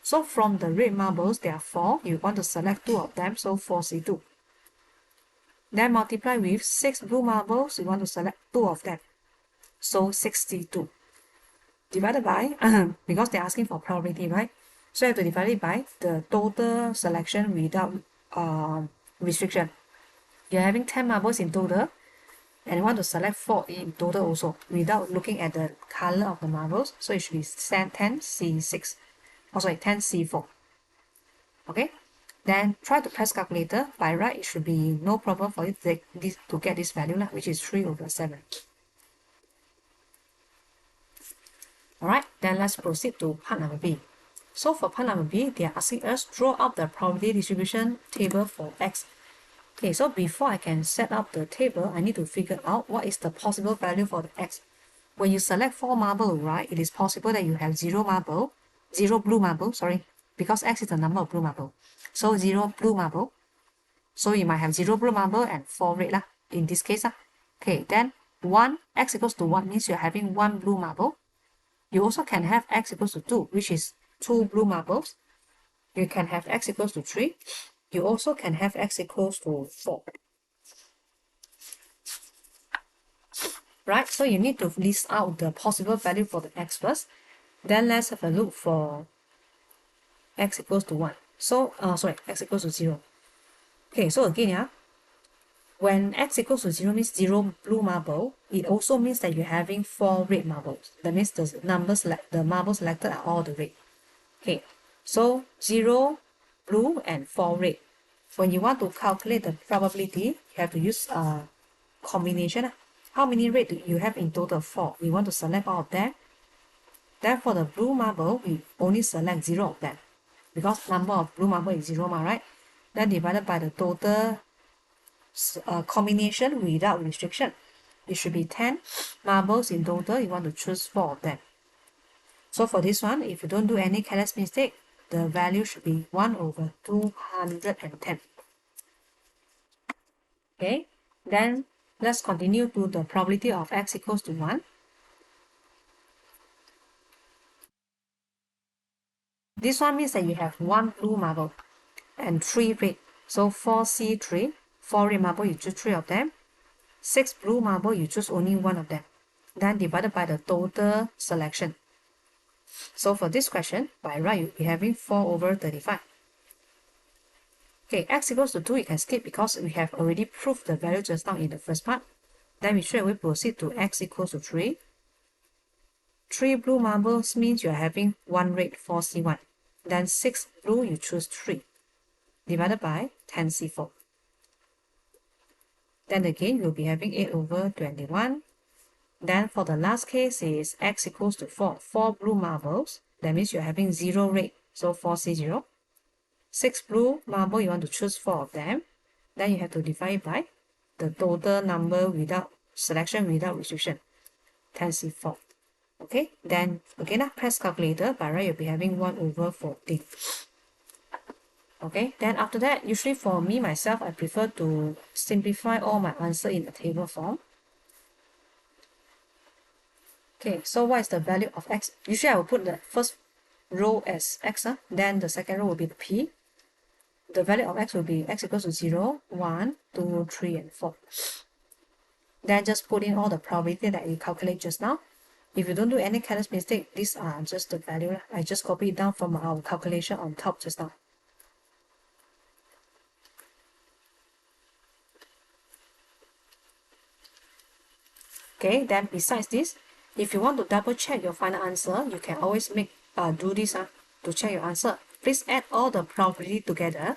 So from the red marbles, there are 4. You want to select 2 of them, so 4C2. Then multiply with 6 blue marbles, you want to select 2 of them, so 6C2. Divided by, because they're asking for probability, right? So you have to divide it by the total selection without restriction. You're having 10 marbles in total, and you want to select 4 in total also, without looking at the color of the marbles, so it should be 10C6. Oh, sorry, 10C4. Okay, then try to press calculator. By right, it should be no problem for you to get this value, which is 3 over 7. Alright, then let's proceed to part number B. So for part number B, they are asking us draw up the probability distribution table for x. Okay, so before I can set up the table, I need to figure out what is the possible value for the x. When you select 4 marble, right, it is possible that you have 0 blue marble, sorry, because x is the number of blue marble. So 0 blue marble. So you might have 0 blue marble and 4 red in this case. Okay, then x equals to 1 means you're having 1 blue marble. You also can have x equals to 2, which is 2 blue marbles. You can have x equals to 3. You also can have x equals to 4. Right, so you need to list out the possible value for the x first. Then let's have a look for x equals to 1. So, x equals to 0. Okay, so again, yeah, when x equals to 0 means 0 blue marble, it also means that you're having 4 red marbles. That means the marbles selected are all the red. Okay, so 0 blue and 4 red. When you want to calculate the probability, you have to use a combination. How many red do you have in total? 4. We want to select all of them. Then for the blue marble, we only select 0 of them, because number of blue marble is 0, right? Then divided by the total combination without restriction. It should be 10 marbles in total. You want to choose 4 of them. So for this one, if you don't do any careless mistake, the value should be 1 over 210. Okay, then let's continue to the probability of x equals to 1. This one means that you have 1 blue marble and 3 red. So 4C3, 4 red marble, you choose 3 of them. 6 blue marble, you choose only 1 of them. Then divided by the total selection. So for this question, by right, you'll be having 4 over 35. Okay, x equals to 2, you can skip because we have already proved the value just now in the first part. Then we straight away proceed to x equals to 3. 3 blue marbles means you're having 1 red, 4C1. Then 6 blue, you choose 3. Divided by 10C4. Then again, you'll be having 8 over 21. Then for the last case is x equals to 4. 4 blue marbles. That means you're having 0 red. So 4C0. 6 blue marble, you want to choose 4 of them. Then you have to divide by the total number without selection, without restriction. 10C4. Okay, then again, press calculator. By right, you'll be having 1 over 14. Okay, then after that, usually for me, myself, I prefer to simplify all my answer in a table form. Okay, so what is the value of x? Usually I will put the first row as x, then the second row will be the p. The value of x will be x equals to 0, 1, 2, 3, and 4. Then just put in all the probability that you calculate just now. If you don't do any careless mistake, these are just the value. I just copy it down from our calculation on top just now. Okay, then besides this, if you want to double check your final answer, you can always do this to check your answer. Please add all the probability together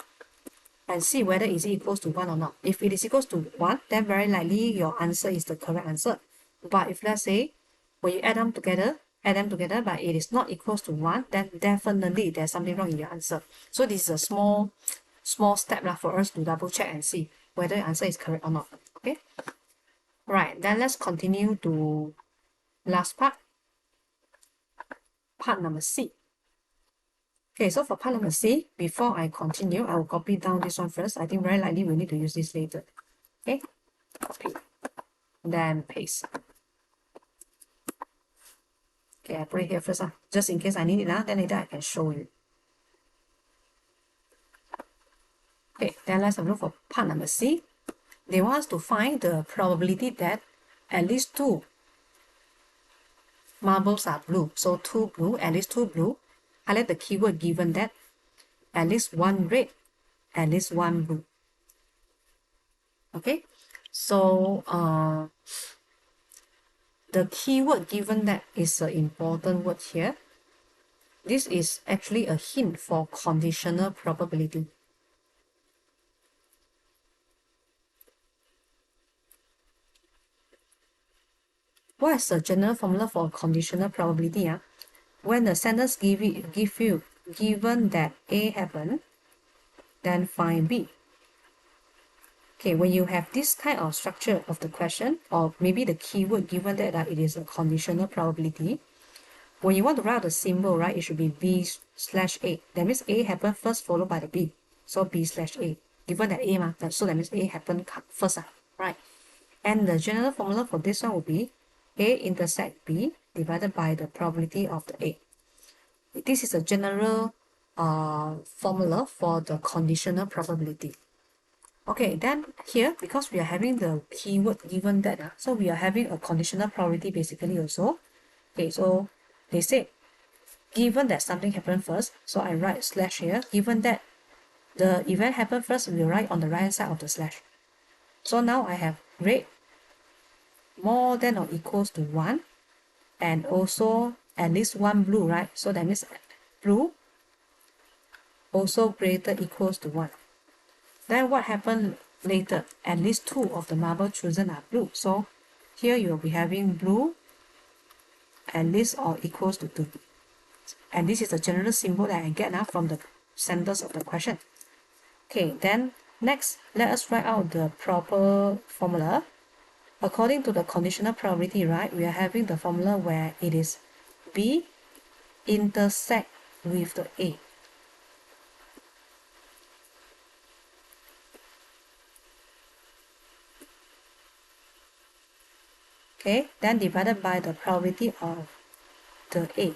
and see whether is it equals to 1 or not. If it is equals to 1, then very likely your answer is the correct answer. But if let's say when you add them together, but it is not equals to 1, then definitely there's something wrong in your answer. So this is a small step for us to double check and see whether the answer is correct or not. Okay. Right, then let's continue to last part number C. Okay, so for part number C, before I continue, I will copy down this one first. I think very likely we need to use this later. Okay, copy, then paste. Okay, I put it here first, just in case I need it, then later I can show you. Okay, then let's have a look for part number C. They want us to find the probability that at least 2 marbles are blue. So 2 blue, at least 2 blue. Highlight the keyword given that at least 1 red, at least 1 blue. Okay, so the keyword given that is an important word here. This is actually a hint for conditional probability. What is the general formula for conditional probability? When the sentence given that A happened, then find B. Okay, when you have this kind of structure of the question, or maybe the keyword given that it is a conditional probability, when you want to write the symbol, right, it should be B/A. That means A happened first, followed by the B. So B/A. Given that A, so that means A happened first, right? And the general formula for this one will be A intersect B divided by the probability of the A. This is a general formula for the conditional probability. Okay, then here, because we are having the keyword given that, so we are having a conditional probability basically also. Okay, so they say, given that something happened first, so I write slash here, given that the event happened first, we write on the right hand side of the slash. So now I have rate more than or equals to 1, and also at least one blue, right? So that means blue also greater equals to 1. Then what happened later? At least 2 of the marble chosen are blue. So here you'll be having blue at least or equals to 2. And this is the general symbol that I get now from the sentence of the question. Okay, then next, let us write out the proper formula. According to the conditional probability, right, we are having the formula where it is B intersect with the A. Okay, then divided by the probability of the A.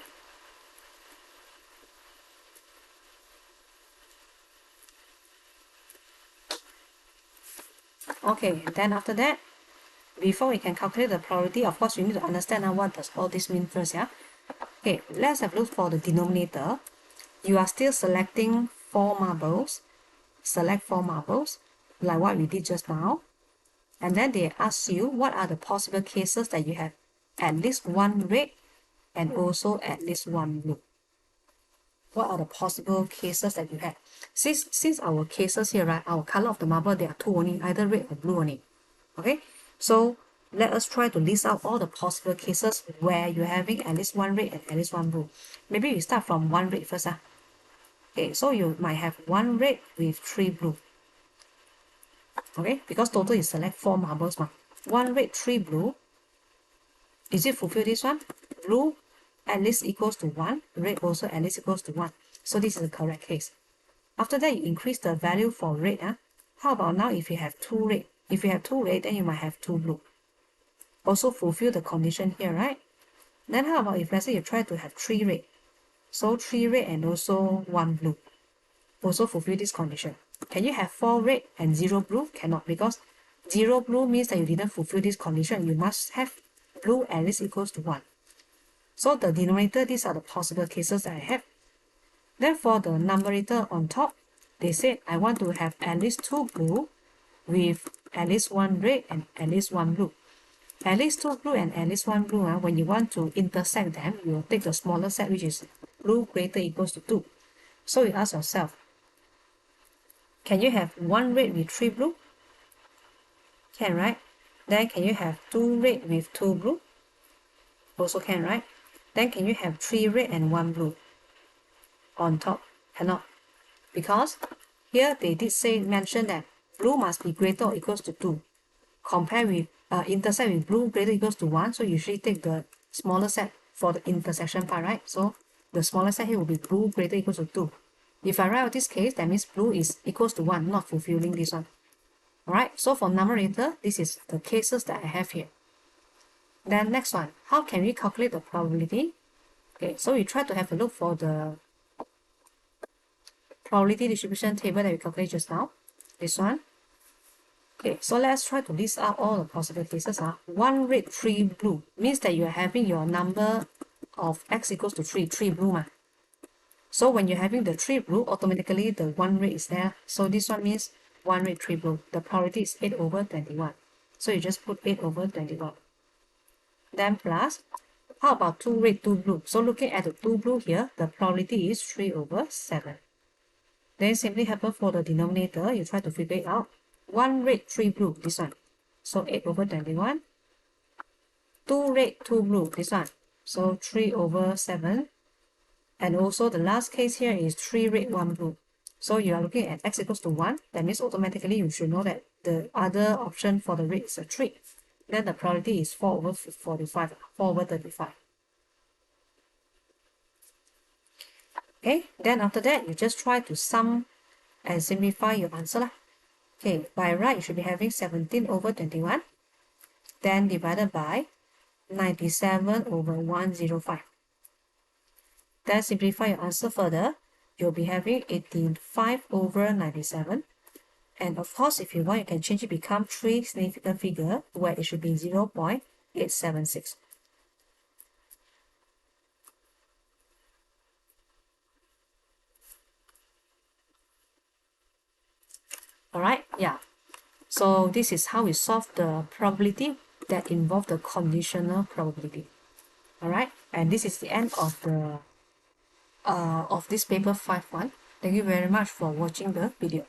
Okay, then after that, before we can calculate the probability, of course, we need to understand what does all this mean first, yeah? Okay, let's have a look for the denominator. You are still selecting 4 marbles. Select 4 marbles, like what we did just now. And then they ask you, what are the possible cases that you have at least one red and also at least one blue? What are the possible cases that you have? Since our cases here, right, our color of the marble, there are 2 only, either red or blue only. Okay, so let us try to list out all the possible cases where you're having at least one red and at least one blue. Maybe we start from one red first. Okay, so you might have one red with 3 blue. Okay, because total you select 4 marbles. One red, 3 blue. Is it fulfill this one? Blue at least equals to 1. Red also at least equals to 1. So this is the correct case. After that, you increase the value for red. How about now if you have 2 red? If you have 2 red, then you might have 2 blue. Also fulfill the condition here, right? Then how about if let's say you try to have 3 red? So 3 red and also 1 blue. Also fulfill this condition. Can you have 4 red and 0 blue? Cannot, because 0 blue means that you didn't fulfill this condition. You must have blue at least equals to 1. So the denominator, these are the possible cases that I have. Then for the numerator on top, they said I want to have at least 2 blue with at least 1 red and at least 1 blue. At least 2 blue and at least 1 blue, when you want to intersect them, you will take the smaller set, which is blue greater equals to 2. So you ask yourself, can you have 1 red with 3 blue? Can, right? Then can you have 2 red with 2 blue? Also can, right? Then can you have 3 red and 1 blue? On top, cannot. Because here they did mention that blue must be greater or equals to 2. Compare with intersect with blue greater equals to 1, so you usually take the smaller set for the intersection part, right? So the smaller set here will be blue greater equals to 2. If I write out this case, that means blue is equals to 1, not fulfilling this one. Alright, so for numerator, this is the cases that I have here. Then next one, how can we calculate the probability? Okay, so we try to have a look for the probability distribution table that we calculated just now. This one. Okay, so let's try to list out all the possible cases. 1 red, 3 blue means that you're having your number of x equals to 3, 3 blue. So when you're having the 3 blue, automatically the 1 red is there. So this one means 1 red, 3 blue. The probability is 8 over 21. So you just put 8 over 21. Then plus, how about 2 red, 2 blue? So looking at the 2 blue here, the probability is 3 over 7. Then simply happen for the denominator, you try to figure it out. 1 red, 3 blue, this one. So 8 over 21. 2 red, 2 blue, this one. So 3 over 7. And also the last case here is 3 red, 1 blue. So you are looking at x equals to 1. That means automatically you should know that the other option for the red is a 3. Then the probability is 4 over 45, 4 over 35. Okay, then after that, you just try to sum and simplify your answer. Okay, by right, you should be having 17 over 21. then divided by 97 over 105. Then simplify your answer further. You'll be having 85 over 97. And of course, if you want, you can change it become 3 significant figure where it should be 0.876. Alright, yeah. So this is how we solve the probability that involve the conditional probability. Alright, and this is the end of the of this paper 5.1. Thank you very much for watching the video.